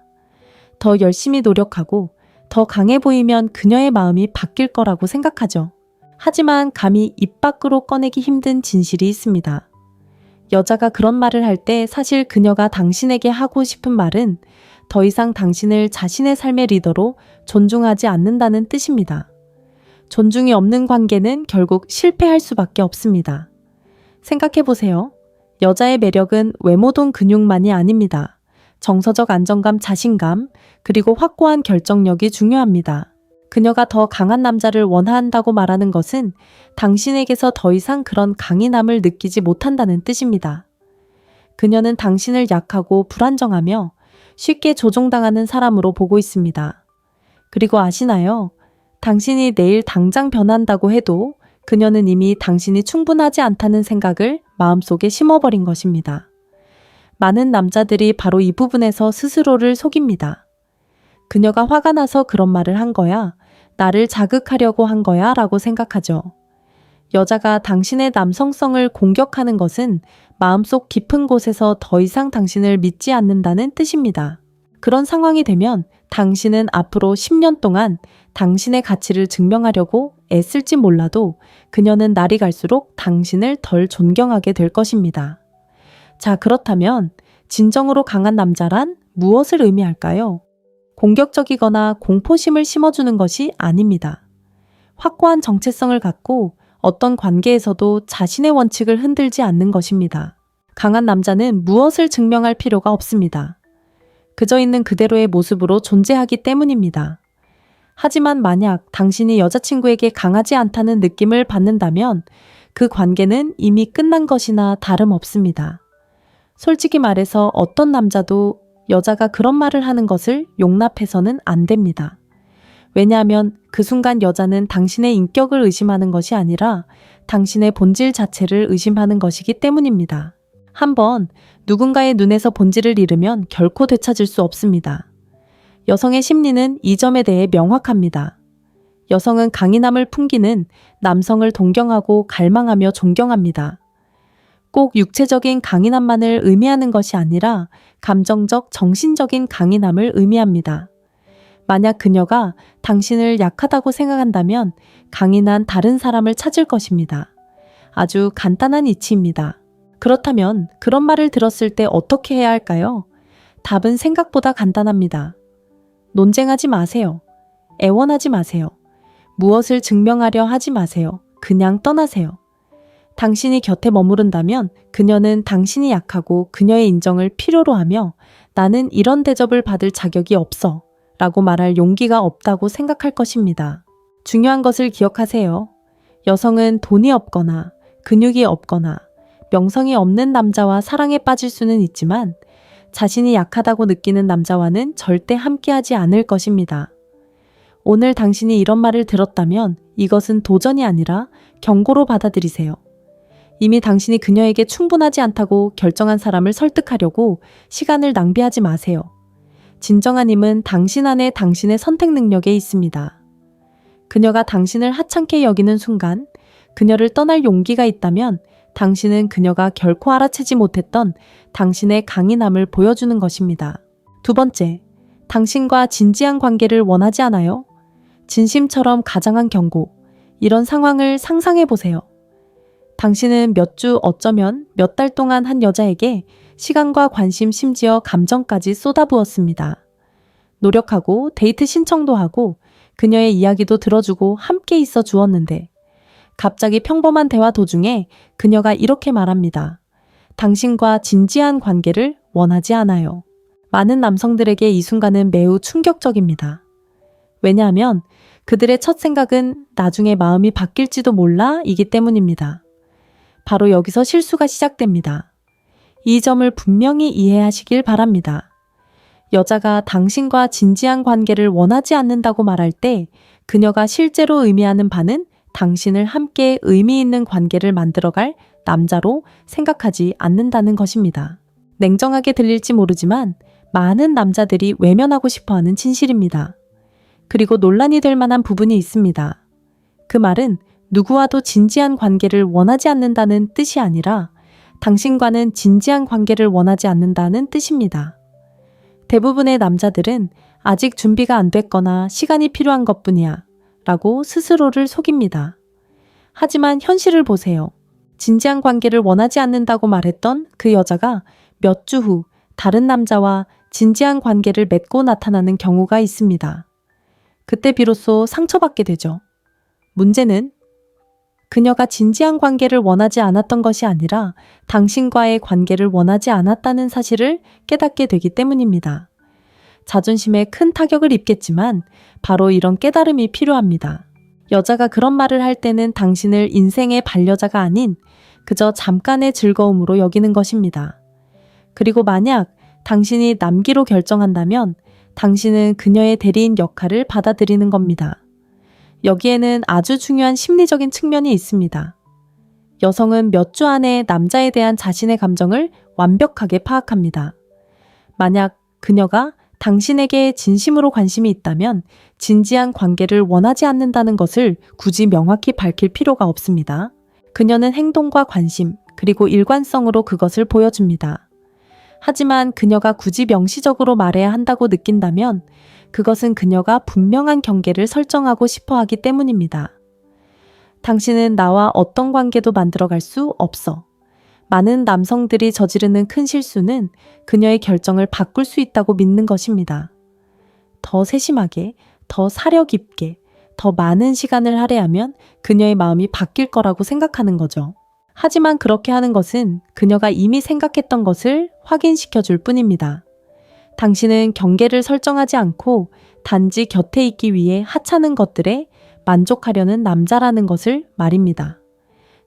더 열심히 노력하고 더 강해 보이면 그녀의 마음이 바뀔 거라고 생각하죠. 하지만 감히 입 밖으로 꺼내기 힘든 진실이 있습니다. 여자가 그런 말을 할 때 사실 그녀가 당신에게 하고 싶은 말은 더 이상 당신을 자신의 삶의 리더로 존중하지 않는다는 뜻입니다. 존중이 없는 관계는 결국 실패할 수밖에 없습니다. 생각해 보세요. 여자의 매력은 외모동 근육만이 아닙니다. 정서적 안정감, 자신감, 그리고 확고한 결정력이 중요합니다. 그녀가 더 강한 남자를 원한다고 말하는 것은 당신에게서 더 이상 그런 강인함을 느끼지 못한다는 뜻입니다. 그녀는 당신을 약하고 불안정하며 쉽게 조종당하는 사람으로 보고 있습니다. 그리고 아시나요? 당신이 내일 당장 변한다고 해도 그녀는 이미 당신이 충분하지 않다는 생각을 마음속에 심어버린 것입니다. 많은 남자들이 바로 이 부분에서 스스로를 속입니다. 그녀가 화가 나서 그런 말을 한 거야. 나를 자극하려고 한 거야 라고 생각하죠. 여자가 당신의 남성성을 공격하는 것은 마음속 깊은 곳에서 더 이상 당신을 믿지 않는다는 뜻입니다. 그런 상황이 되면 당신은 앞으로 10년 동안 당신의 가치를 증명하려고 애쓸지 몰라도 그녀는 날이 갈수록 당신을 덜 존경하게 될 것입니다. 자, 그렇다면 진정으로 강한 남자란 무엇을 의미할까요? 공격적이거나 공포심을 심어주는 것이 아닙니다. 확고한 정체성을 갖고 어떤 관계에서도 자신의 원칙을 흔들지 않는 것입니다. 강한 남자는 무엇을 증명할 필요가 없습니다. 그저 있는 그대로의 모습으로 존재하기 때문입니다. 하지만 만약 당신이 여자친구에게 강하지 않다는 느낌을 받는다면 그 관계는 이미 끝난 것이나 다름없습니다. 솔직히 말해서 어떤 남자도 여자가 그런 말을 하는 것을 용납해서는 안 됩니다. 왜냐하면 그 순간 여자는 당신의 인격을 의심하는 것이 아니라 당신의 본질 자체를 의심하는 것이기 때문입니다. 한번 누군가의 눈에서 본질을 잃으면 결코 되찾을 수 없습니다. 여성의 심리는 이 점에 대해 명확합니다. 여성은 강인함을 풍기는 남성을 동경하고 갈망하며 존경합니다. 꼭 육체적인 강인함만을 의미하는 것이 아니라 감정적, 정신적인 강인함을 의미합니다. 만약 그녀가 당신을 약하다고 생각한다면 강인한 다른 사람을 찾을 것입니다. 아주 간단한 이치입니다. 그렇다면 그런 말을 들었을 때 어떻게 해야 할까요? 답은 생각보다 간단합니다. 논쟁하지 마세요. 애원하지 마세요. 무엇을 증명하려 하지 마세요. 그냥 떠나세요. 당신이 곁에 머무른다면 그녀는 당신이 약하고 그녀의 인정을 필요로 하며 나는 이런 대접을 받을 자격이 없어 라고 말할 용기가 없다고 생각할 것입니다. 중요한 것을 기억하세요. 여성은 돈이 없거나 근육이 없거나 명성이 없는 남자와 사랑에 빠질 수는 있지만 자신이 약하다고 느끼는 남자와는 절대 함께하지 않을 것입니다. 오늘 당신이 이런 말을 들었다면 이것은 도전이 아니라 경고로 받아들이세요. 이미 당신이 그녀에게 충분하지 않다고 결정한 사람을 설득하려고 시간을 낭비하지 마세요. 진정한 힘은 당신 안에 당신의 선택 능력에 있습니다. 그녀가 당신을 하찮게 여기는 순간 그녀를 떠날 용기가 있다면 당신은 그녀가 결코 알아채지 못했던 당신의 강인함을 보여주는 것입니다. 두 번째, 당신과 진지한 관계를 원하지 않아요? 진심처럼 가장한 경고. 이런 상황을 상상해 보세요. 당신은 몇 주 어쩌면 몇 달 동안 한 여자에게 시간과 관심 심지어 감정까지 쏟아부었습니다. 노력하고 데이트 신청도 하고 그녀의 이야기도 들어주고 함께 있어 주었는데 갑자기 평범한 대화 도중에 그녀가 이렇게 말합니다. 당신과 진지한 관계를 원하지 않아요. 많은 남성들에게 이 순간은 매우 충격적입니다. 왜냐하면 그들의 첫 생각은 나중에 마음이 바뀔지도 몰라 이기 때문입니다. 바로 여기서 실수가 시작됩니다. 이 점을 분명히 이해하시길 바랍니다. 여자가 당신과 진지한 관계를 원하지 않는다고 말할 때 그녀가 실제로 의미하는 바는 당신을 함께 의미 있는 관계를 만들어갈 남자로 생각하지 않는다는 것입니다. 냉정하게 들릴지 모르지만 많은 남자들이 외면하고 싶어하는 진실입니다. 그리고 논란이 될 만한 부분이 있습니다. 그 말은 누구와도 진지한 관계를 원하지 않는다는 뜻이 아니라 당신과는 진지한 관계를 원하지 않는다는 뜻입니다. 대부분의 남자들은 아직 준비가 안 됐거나 시간이 필요한 것뿐이야 라고 스스로를 속입니다. 하지만 현실을 보세요. 진지한 관계를 원하지 않는다고 말했던 그 여자가 몇 주 후 다른 남자와 진지한 관계를 맺고 나타나는 경우가 있습니다. 그때 비로소 상처받게 되죠. 문제는 그녀가 진지한 관계를 원하지 않았던 것이 아니라 당신과의 관계를 원하지 않았다는 사실을 깨닫게 되기 때문입니다. 자존심에 큰 타격을 입겠지만 바로 이런 깨달음이 필요합니다. 여자가 그런 말을 할 때는 당신을 인생의 반려자가 아닌 그저 잠깐의 즐거움으로 여기는 것입니다. 그리고 만약 당신이 남기로 결정한다면 당신은 그녀의 대리인 역할을 받아들이는 겁니다. 여기에는 아주 중요한 심리적인 측면이 있습니다. 여성은 몇 주 안에 남자에 대한 자신의 감정을 완벽하게 파악합니다. 만약 그녀가 당신에게 진심으로 관심이 있다면 진지한 관계를 원하지 않는다는 것을 굳이 명확히 밝힐 필요가 없습니다. 그녀는 행동과 관심, 그리고 일관성으로 그것을 보여줍니다. 하지만 그녀가 굳이 명시적으로 말해야 한다고 느낀다면 그것은 그녀가 분명한 경계를 설정하고 싶어 하기 때문입니다. 당신은 나와 어떤 관계도 만들어갈 수 없어. 많은 남성들이 저지르는 큰 실수는 그녀의 결정을 바꿀 수 있다고 믿는 것입니다. 더 세심하게, 더 사려 깊게, 더 많은 시간을 할애하면 그녀의 마음이 바뀔 거라고 생각하는 거죠. 하지만 그렇게 하는 것은 그녀가 이미 생각했던 것을 확인시켜 줄 뿐입니다. 당신은 경계를 설정하지 않고 단지 곁에 있기 위해 하찮은 것들에 만족하려는 남자라는 것을 말입니다.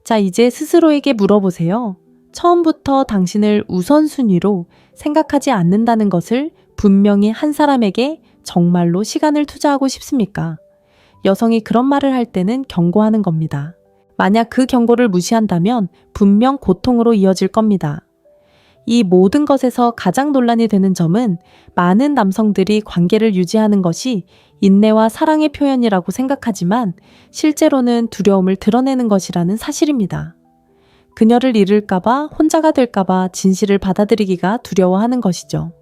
자, 이제 스스로에게 물어보세요. 처음부터 당신을 우선순위로 생각하지 않는다는 것을 분명히 한 사람에게 정말로 시간을 투자하고 싶습니까? 여성이 그런 말을 할 때는 경고하는 겁니다. 만약 그 경고를 무시한다면 분명 고통으로 이어질 겁니다. 이 모든 것에서 가장 논란이 되는 점은 많은 남성들이 관계를 유지하는 것이 인내와 사랑의 표현이라고 생각하지만 실제로는 두려움을 드러내는 것이라는 사실입니다. 그녀를 잃을까봐, 혼자가 될까봐 진실을 받아들이기가 두려워하는 것이죠.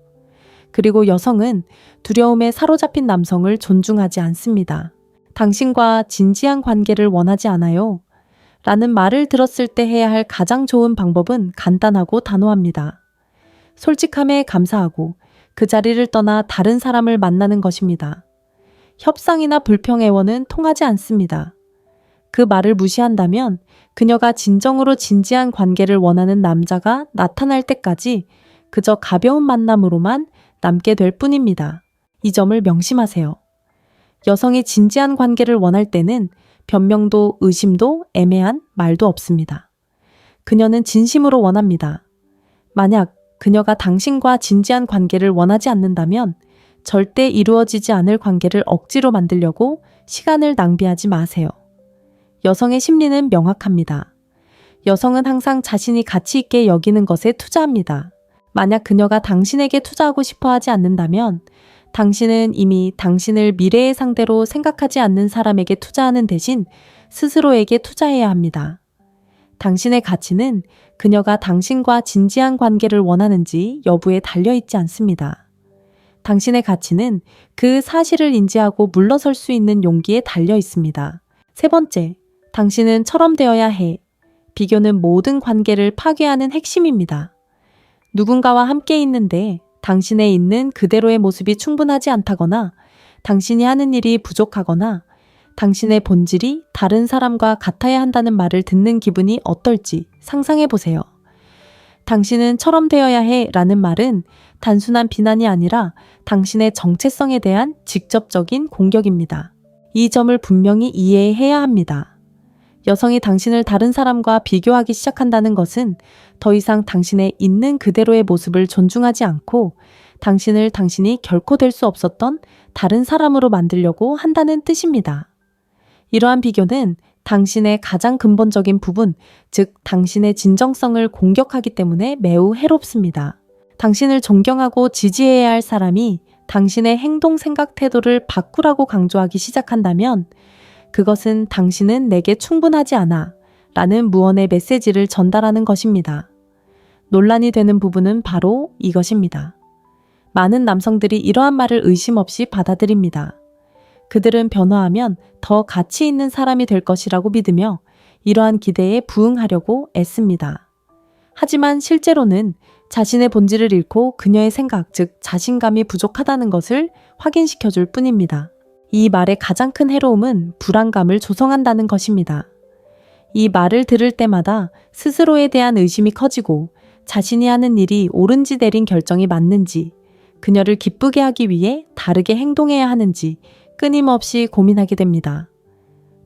그리고 여성은 두려움에 사로잡힌 남성을 존중하지 않습니다. 당신과 진지한 관계를 원하지 않아요. 라는 말을 들었을 때 해야 할 가장 좋은 방법은 간단하고 단호합니다. 솔직함에 감사하고 그 자리를 떠나 다른 사람을 만나는 것입니다. 협상이나 불평애원은 통하지 않습니다. 그 말을 무시한다면 그녀가 진정으로 진지한 관계를 원하는 남자가 나타날 때까지 그저 가벼운 만남으로만 남게 될 뿐입니다. 이 점을 명심하세요. 여성이 진지한 관계를 원할 때는 변명도 의심도 애매한 말도 없습니다. 그녀는 진심으로 원합니다. 만약 그녀가 당신과 진지한 관계를 원하지 않는다면 절대 이루어지지 않을 관계를 억지로 만들려고 시간을 낭비하지 마세요. 여성의 심리는 명확합니다. 여성은 항상 자신이 가치 있게 여기는 것에 투자합니다. 만약 그녀가 당신에게 투자하고 싶어 하지 않는다면 당신은 이미 당신을 미래의 상대로 생각하지 않는 사람에게 투자하는 대신 스스로에게 투자해야 합니다. 당신의 가치는 그녀가 당신과 진지한 관계를 원하는지 여부에 달려있지 않습니다. 당신의 가치는 그 사실을 인지하고 물러설 수 있는 용기에 달려 있습니다. 세 번째, 당신은 처럼 되어야 해. 비교는 모든 관계를 파괴하는 핵심입니다. 누군가와 함께 있는데 당신의 있는 그대로의 모습이 충분하지 않다거나 당신이 하는 일이 부족하거나 당신의 본질이 다른 사람과 같아야 한다는 말을 듣는 기분이 어떨지 상상해 보세요. 당신은 처럼 되어야 해 라는 말은 단순한 비난이 아니라 당신의 정체성에 대한 직접적인 공격입니다. 이 점을 분명히 이해해야 합니다. 여성이 당신을 다른 사람과 비교하기 시작한다는 것은 더 이상 당신의 있는 그대로의 모습을 존중하지 않고 당신을 당신이 결코 될 수 없었던 다른 사람으로 만들려고 한다는 뜻입니다. 이러한 비교는 당신의 가장 근본적인 부분, 즉 당신의 진정성을 공격하기 때문에 매우 해롭습니다. 당신을 존경하고 지지해야 할 사람이 당신의 행동, 생각, 태도를 바꾸라고 강조하기 시작한다면 그것은 당신은 내게 충분하지 않아 라는 무언의 메시지를 전달하는 것입니다. 논란이 되는 부분은 바로 이것입니다. 많은 남성들이 이러한 말을 의심 없이 받아들입니다. 그들은 변화하면 더 가치 있는 사람이 될 것이라고 믿으며 이러한 기대에 부응하려고 애씁니다. 하지만 실제로는 자신의 본질을 잃고 그녀의 생각, 즉 자신감이 부족하다는 것을 확인시켜줄 뿐입니다. 이 말의 가장 큰 해로움은 불안감을 조성한다는 것입니다. 이 말을 들을 때마다 스스로에 대한 의심이 커지고 자신이 하는 일이 옳은지 내린 결정이 맞는지, 그녀를 기쁘게 하기 위해 다르게 행동해야 하는지 끊임없이 고민하게 됩니다.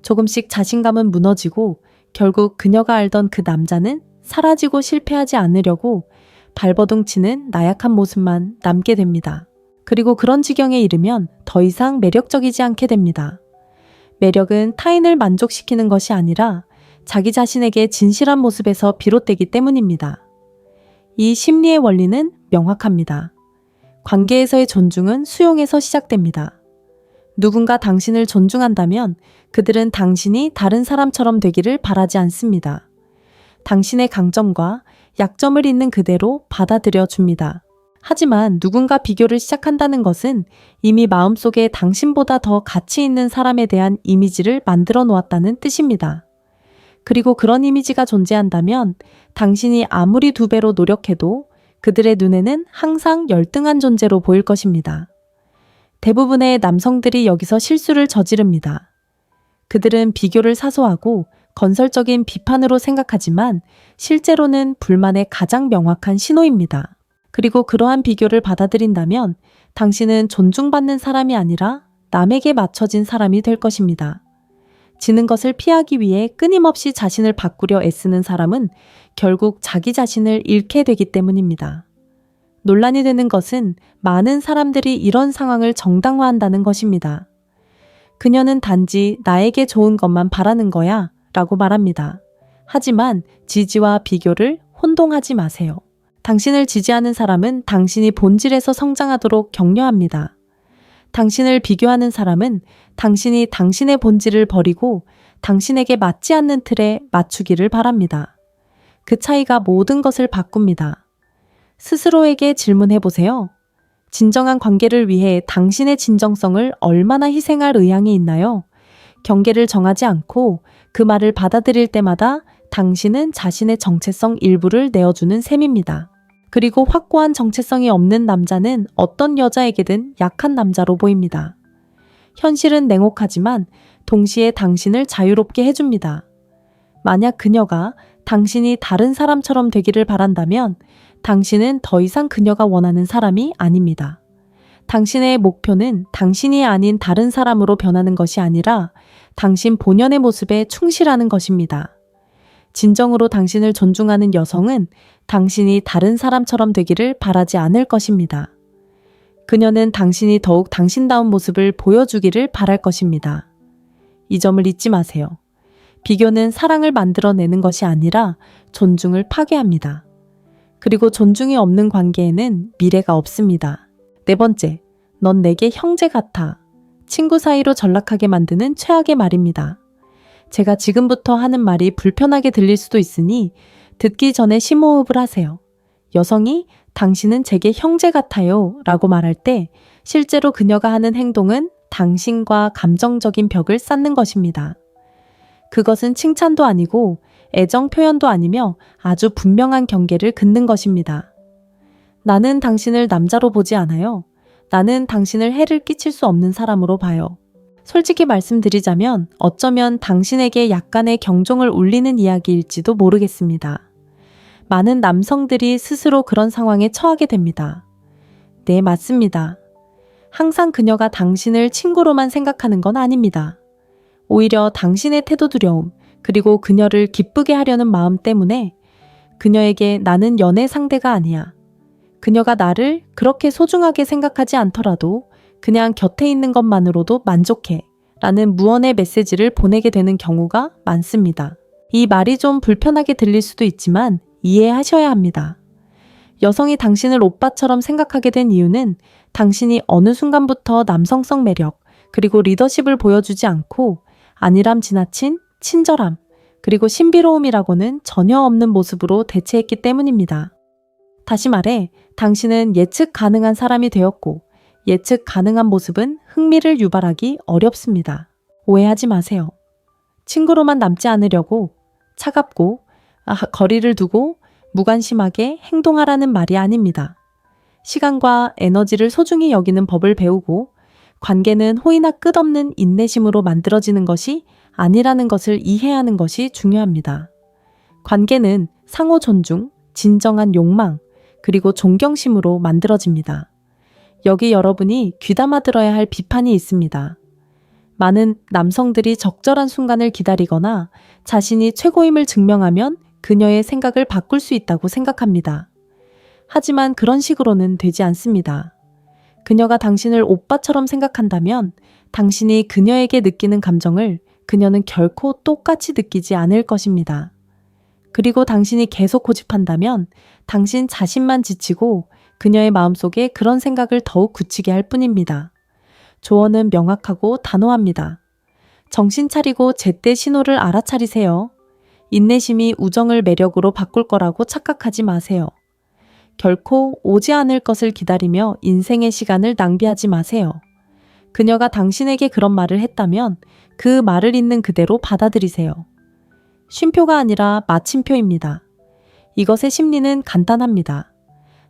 조금씩 자신감은 무너지고 결국 그녀가 알던 그 남자는 사라지고 실패하지 않으려고 발버둥 치는 나약한 모습만 남게 됩니다. 그리고 그런 지경에 이르면 더 이상 매력적이지 않게 됩니다. 매력은 타인을 만족시키는 것이 아니라 자기 자신에게 진실한 모습에서 비롯되기 때문입니다. 이 심리의 원리는 명확합니다. 관계에서의 존중은 수용에서 시작됩니다. 누군가 당신을 존중한다면 그들은 당신이 다른 사람처럼 되기를 바라지 않습니다. 당신의 강점과 약점을 있는 그대로 받아들여 줍니다. 하지만 누군가 비교를 시작한다는 것은 이미 마음속에 당신보다 더 가치 있는 사람에 대한 이미지를 만들어 놓았다는 뜻입니다. 그리고 그런 이미지가 존재한다면 당신이 아무리 2배로 노력해도 그들의 눈에는 항상 열등한 존재로 보일 것입니다. 대부분의 남성들이 여기서 실수를 저지릅니다. 그들은 비교를 사소하고 건설적인 비판으로 생각하지만 실제로는 불만의 가장 명확한 신호입니다. 그리고 그러한 비교를 받아들인다면 당신은 존중받는 사람이 아니라 남에게 맞춰진 사람이 될 것입니다. 지는 것을 피하기 위해 끊임없이 자신을 바꾸려 애쓰는 사람은 결국 자기 자신을 잃게 되기 때문입니다. 논란이 되는 것은 많은 사람들이 이런 상황을 정당화한다는 것입니다. 그녀는 단지 나에게 좋은 것만 바라는 거야 라고 말합니다. 하지만 지지와 비교를 혼동하지 마세요. 당신을 지지하는 사람은 당신이 본질에서 성장하도록 격려합니다. 당신을 비교하는 사람은 당신이 당신의 본질을 버리고 당신에게 맞지 않는 틀에 맞추기를 바랍니다. 그 차이가 모든 것을 바꿉니다. 스스로에게 질문해 보세요. 진정한 관계를 위해 당신의 진정성을 얼마나 희생할 의향이 있나요? 경계를 정하지 않고 그 말을 받아들일 때마다 당신은 자신의 정체성 일부를 내어주는 셈입니다. 그리고 확고한 정체성이 없는 남자는 어떤 여자에게든 약한 남자로 보입니다. 현실은 냉혹하지만 동시에 당신을 자유롭게 해줍니다. 만약 그녀가 당신이 다른 사람처럼 되기를 바란다면 당신은 더 이상 그녀가 원하는 사람이 아닙니다. 당신의 목표는 당신이 아닌 다른 사람으로 변하는 것이 아니라 당신 본연의 모습에 충실하는 것입니다. 진정으로 당신을 존중하는 여성은 당신이 다른 사람처럼 되기를 바라지 않을 것입니다. 그녀는 당신이 더욱 당신다운 모습을 보여주기를 바랄 것입니다. 이 점을 잊지 마세요. 비교는 사랑을 만들어내는 것이 아니라 존중을 파괴합니다. 그리고 존중이 없는 관계에는 미래가 없습니다. 4번째, 넌 내게 형제 같아. 친구 사이로 전락하게 만드는 최악의 말입니다. 제가 지금부터 하는 말이 불편하게 들릴 수도 있으니 듣기 전에 심호흡을 하세요. 여성이 당신은 제게 형제 같아요 라고 말할 때 실제로 그녀가 하는 행동은 당신과 감정적인 벽을 쌓는 것입니다. 그것은 칭찬도 아니고 애정 표현도 아니며 아주 분명한 경계를 긋는 것입니다. 나는 당신을 남자로 보지 않아요. 나는 당신을 해를 끼칠 수 없는 사람으로 봐요. 솔직히 말씀드리자면 어쩌면 당신에게 약간의 경종을 울리는 이야기일지도 모르겠습니다. 많은 남성들이 스스로 그런 상황에 처하게 됩니다. 네, 맞습니다. 항상 그녀가 당신을 친구로만 생각하는 건 아닙니다. 오히려 당신의 태도 두려움, 그리고 그녀를 기쁘게 하려는 마음 때문에 그녀에게 나는 연애 상대가 아니야. 그녀가 나를 그렇게 소중하게 생각하지 않더라도 그냥 곁에 있는 것만으로도 만족해 라는 무언의 메시지를 보내게 되는 경우가 많습니다. 이 말이 좀 불편하게 들릴 수도 있지만 이해하셔야 합니다. 여성이 당신을 오빠처럼 생각하게 된 이유는 당신이 어느 순간부터 남성성 매력, 그리고 리더십을 보여주지 않고 안일함 지나친 친절함, 그리고 신비로움이라고는 전혀 없는 모습으로 대체했기 때문입니다. 다시 말해, 당신은 예측 가능한 사람이 되었고 예측 가능한 모습은 흥미를 유발하기 어렵습니다. 오해하지 마세요. 친구로만 남지 않으려고 차갑고 거리를 두고 무관심하게 행동하라는 말이 아닙니다. 시간과 에너지를 소중히 여기는 법을 배우고 관계는 호의나 끝없는 인내심으로 만들어지는 것이 아니라는 것을 이해하는 것이 중요합니다. 관계는 상호 존중, 진정한 욕망, 그리고 존경심으로 만들어집니다. 여기 여러분이 귀담아 들어야 할 비판이 있습니다. 많은 남성들이 적절한 순간을 기다리거나 자신이 최고임을 증명하면 그녀의 생각을 바꿀 수 있다고 생각합니다. 하지만 그런 식으로는 되지 않습니다. 그녀가 당신을 오빠처럼 생각한다면 당신이 그녀에게 느끼는 감정을 그녀는 결코 똑같이 느끼지 않을 것입니다. 그리고 당신이 계속 고집한다면 당신 자신만 지치고 그녀의 마음속에 그런 생각을 더욱 굳히게 할 뿐입니다. 조언은 명확하고 단호합니다. 정신 차리고 제때 신호를 알아차리세요. 인내심이 우정을 매력으로 바꿀 거라고 착각하지 마세요. 결코 오지 않을 것을 기다리며 인생의 시간을 낭비하지 마세요. 그녀가 당신에게 그런 말을 했다면 그 말을 있는 그대로 받아들이세요. 쉼표가 아니라 마침표입니다. 이것의 심리는 간단합니다.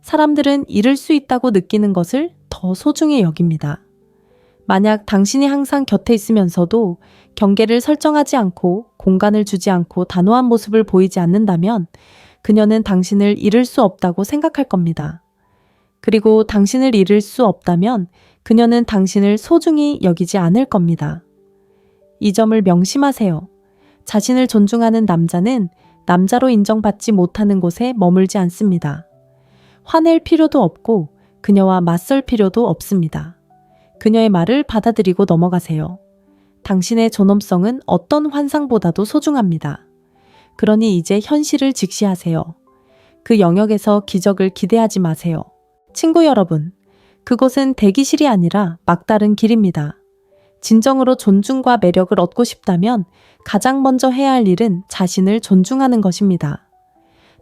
사람들은 잃을 수 있다고 느끼는 것을 더 소중히 여깁니다. 만약 당신이 항상 곁에 있으면서도 경계를 설정하지 않고 공간을 주지 않고 단호한 모습을 보이지 않는다면 그녀는 당신을 잃을 수 없다고 생각할 겁니다. 그리고 당신을 잃을 수 없다면 그녀는 당신을 소중히 여기지 않을 겁니다. 이 점을 명심하세요. 자신을 존중하는 남자는 남자로 인정받지 못하는 곳에 머물지 않습니다. 화낼 필요도 없고 그녀와 맞설 필요도 없습니다. 그녀의 말을 받아들이고 넘어가세요. 당신의 존엄성은 어떤 환상보다도 소중합니다. 그러니 이제 현실을 직시하세요. 그 영역에서 기적을 기대하지 마세요. 친구 여러분, 그곳은 대기실이 아니라 막다른 길입니다. 진정으로 존중과 매력을 얻고 싶다면 가장 먼저 해야 할 일은 자신을 존중하는 것입니다.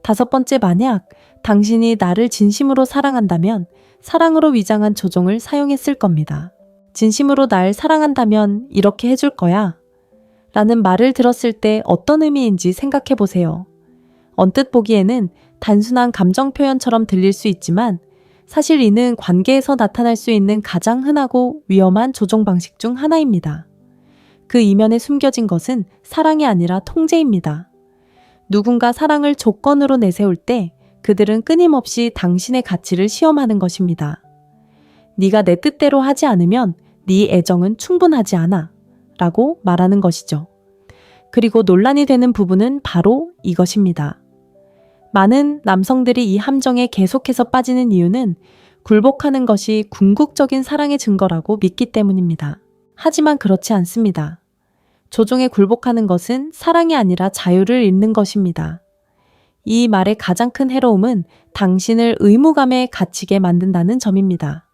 5번째, 만약 당신이 나를 진심으로 사랑한다면 사랑으로 위장한 조종을 사용했을 겁니다. 진심으로 날 사랑한다면 이렇게 해줄 거야 라는 말을 들었을 때 어떤 의미인지 생각해 보세요. 언뜻 보기에는 단순한 감정 표현처럼 들릴 수 있지만 사실 이는 관계에서 나타날 수 있는 가장 흔하고 위험한 조종 방식 중 하나입니다. 그 이면에 숨겨진 것은 사랑이 아니라 통제입니다. 누군가 사랑을 조건으로 내세울 때 그들은 끊임없이 당신의 가치를 시험하는 것입니다. 네가 내 뜻대로 하지 않으면 네 애정은 충분하지 않아 라고 말하는 것이죠. 그리고 논란이 되는 부분은 바로 이것입니다. 많은 남성들이 이 함정에 계속해서 빠지는 이유는 굴복하는 것이 궁극적인 사랑의 증거라고 믿기 때문입니다. 하지만 그렇지 않습니다. 조종에 굴복하는 것은 사랑이 아니라 자유를 잃는 것입니다. 이 말의 가장 큰 해로움은 당신을 의무감에 갇히게 만든다는 점입니다.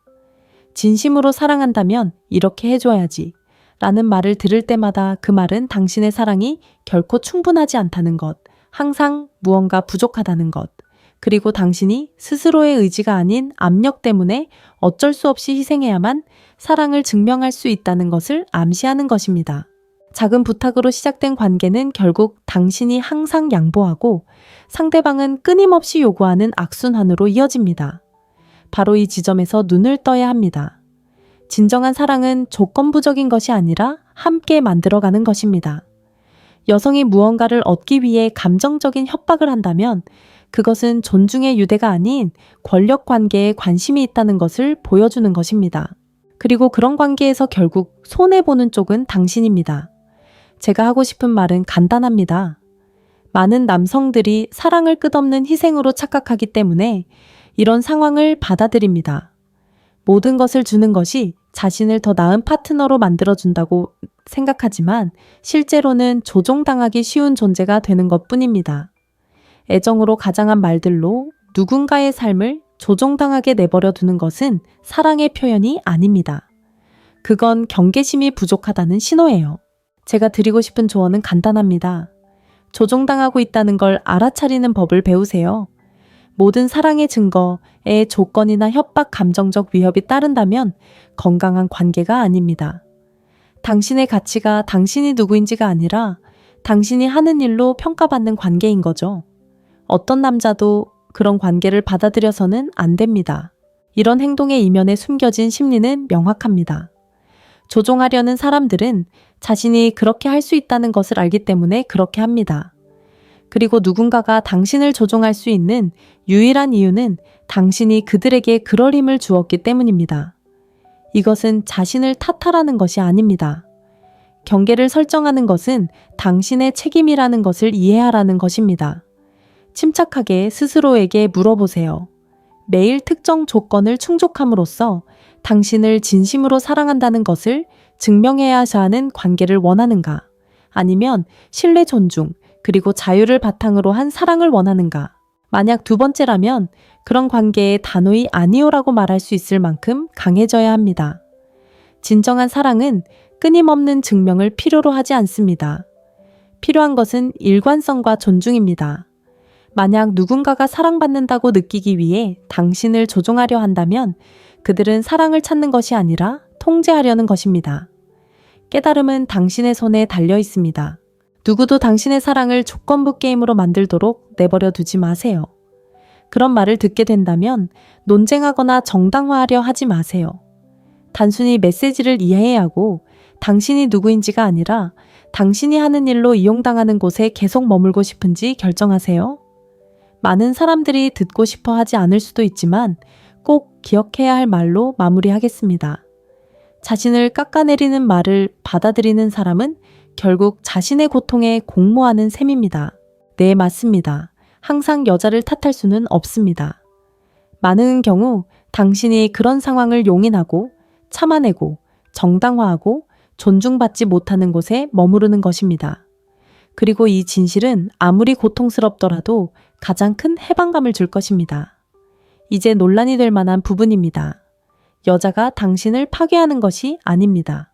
진심으로 사랑한다면 이렇게 해줘야지 라는 말을 들을 때마다 그 말은 당신의 사랑이 결코 충분하지 않다는 것, 항상 무언가 부족하다는 것, 그리고 당신이 스스로의 의지가 아닌 압력 때문에 어쩔 수 없이 희생해야만 사랑을 증명할 수 있다는 것을 암시하는 것입니다. 작은 부탁으로 시작된 관계는 결국 당신이 항상 양보하고 상대방은 끊임없이 요구하는 악순환으로 이어집니다. 바로 이 지점에서 눈을 떠야 합니다. 진정한 사랑은 조건부적인 것이 아니라 함께 만들어가는 것입니다. 여성이 무언가를 얻기 위해 감정적인 협박을 한다면 그것은 존중의 유대가 아닌 권력 관계에 관심이 있다는 것을 보여주는 것입니다. 그리고 그런 관계에서 결국 손해보는 쪽은 당신입니다. 제가 하고 싶은 말은 간단합니다. 많은 남성들이 사랑을 끝없는 희생으로 착각하기 때문에 이런 상황을 받아들입니다. 모든 것을 주는 것이 자신을 더 나은 파트너로 만들어준다고 생각하지만 실제로는 조종당하기 쉬운 존재가 되는 것뿐입니다. 애정으로 가장한 말들로 누군가의 삶을 조종당하게 내버려 두는 것은 사랑의 표현이 아닙니다. 그건 경계심이 부족하다는 신호예요. 제가 드리고 싶은 조언은 간단합니다. 조종당하고 있다는 걸 알아차리는 법을 배우세요. 모든 사랑의 증거에 조건이나 협박, 감정적 위협이 따른다면 건강한 관계가 아닙니다. 당신의 가치가 당신이 누구인지가 아니라 당신이 하는 일로 평가받는 관계인 거죠. 어떤 남자도 그런 관계를 받아들여서는 안 됩니다. 이런 행동의 이면에 숨겨진 심리는 명확합니다. 조종하려는 사람들은 자신이 그렇게 할 수 있다는 것을 알기 때문에 그렇게 합니다. 그리고 누군가가 당신을 조종할 수 있는 유일한 이유는 당신이 그들에게 그럴 힘을 주었기 때문입니다. 이것은 자신을 탓하라는 것이 아닙니다. 경계를 설정하는 것은 당신의 책임이라는 것을 이해하라는 것입니다. 침착하게 스스로에게 물어보세요. 매일 특정 조건을 충족함으로써 당신을 진심으로 사랑한다는 것을 증명해야 하는 관계를 원하는가? 아니면 신뢰 존중, 그리고 자유를 바탕으로 한 사랑을 원하는가? 만약 두 번째라면 그런 관계에 단호히 아니오라고 말할 수 있을 만큼 강해져야 합니다. 진정한 사랑은 끊임없는 증명을 필요로 하지 않습니다. 필요한 것은 일관성과 존중입니다. 만약 누군가가 사랑받는다고 느끼기 위해 당신을 조종하려 한다면 그들은 사랑을 찾는 것이 아니라 통제하려는 것입니다. 깨달음은 당신의 손에 달려 있습니다. 누구도 당신의 사랑을 조건부 게임으로 만들도록 내버려 두지 마세요. 그런 말을 듣게 된다면 논쟁하거나 정당화하려 하지 마세요. 단순히 메시지를 이해해야 하고 당신이 누구인지가 아니라 당신이 하는 일로 이용당하는 곳에 계속 머물고 싶은지 결정하세요. 많은 사람들이 듣고 싶어 하지 않을 수도 있지만 꼭 기억해야 할 말로 마무리하겠습니다. 자신을 깎아내리는 말을 받아들이는 사람은 결국 자신의 고통에 공모하는 셈입니다. 네, 맞습니다. 항상 여자를 탓할 수는 없습니다. 많은 경우 당신이 그런 상황을 용인하고 참아내고 정당화하고 존중받지 못하는 곳에 머무르는 것입니다. 그리고 이 진실은 아무리 고통스럽더라도 가장 큰 해방감을 줄 것입니다. 이제 논란이 될 만한 부분입니다. 여자가 당신을 파괴하는 것이 아닙니다.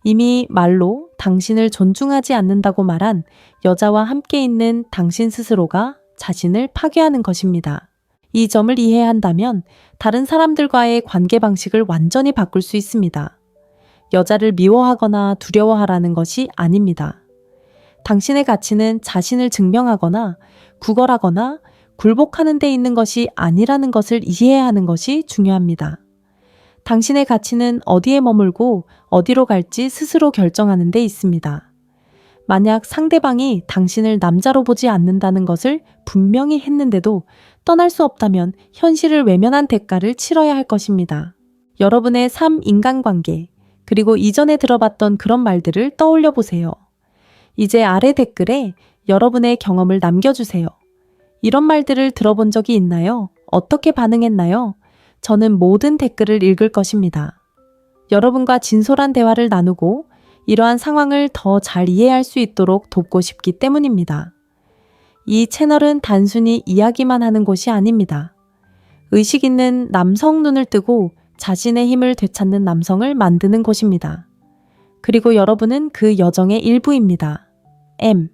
이미 말로 당신을 존중하지 않는다고 말한 여자와 함께 있는 당신 스스로가 자신을 파괴하는 것입니다. 이 점을 이해한다면 다른 사람들과의 관계 방식을 완전히 바꿀 수 있습니다. 여자를 미워하거나 두려워하라는 것이 아닙니다. 당신의 가치는 자신을 증명하거나 구걸하거나 굴복하는 데 있는 것이 아니라는 것을 이해해야 하는 것이 중요합니다. 당신의 가치는 어디에 머물고 어디로 갈지 스스로 결정하는 데 있습니다. 만약 상대방이 당신을 남자로 보지 않는다는 것을 분명히 했는데도 떠날 수 없다면 현실을 외면한 대가를 치러야 할 것입니다. 여러분의 삶, 인간관계, 그리고 이전에 들어봤던 그런 말들을 떠올려 보세요. 이제 아래 댓글에 여러분의 경험을 남겨주세요. 이런 말들을 들어본 적이 있나요? 어떻게 반응했나요? 저는 모든 댓글을 읽을 것입니다. 여러분과 진솔한 대화를 나누고 이러한 상황을 더 잘 이해할 수 있도록 돕고 싶기 때문입니다. 이 채널은 단순히 이야기만 하는 곳이 아닙니다. 의식 있는 남성 눈을 뜨고 자신의 힘을 되찾는 남성을 만드는 곳입니다. 그리고 여러분은 그 여정의 일부입니다. M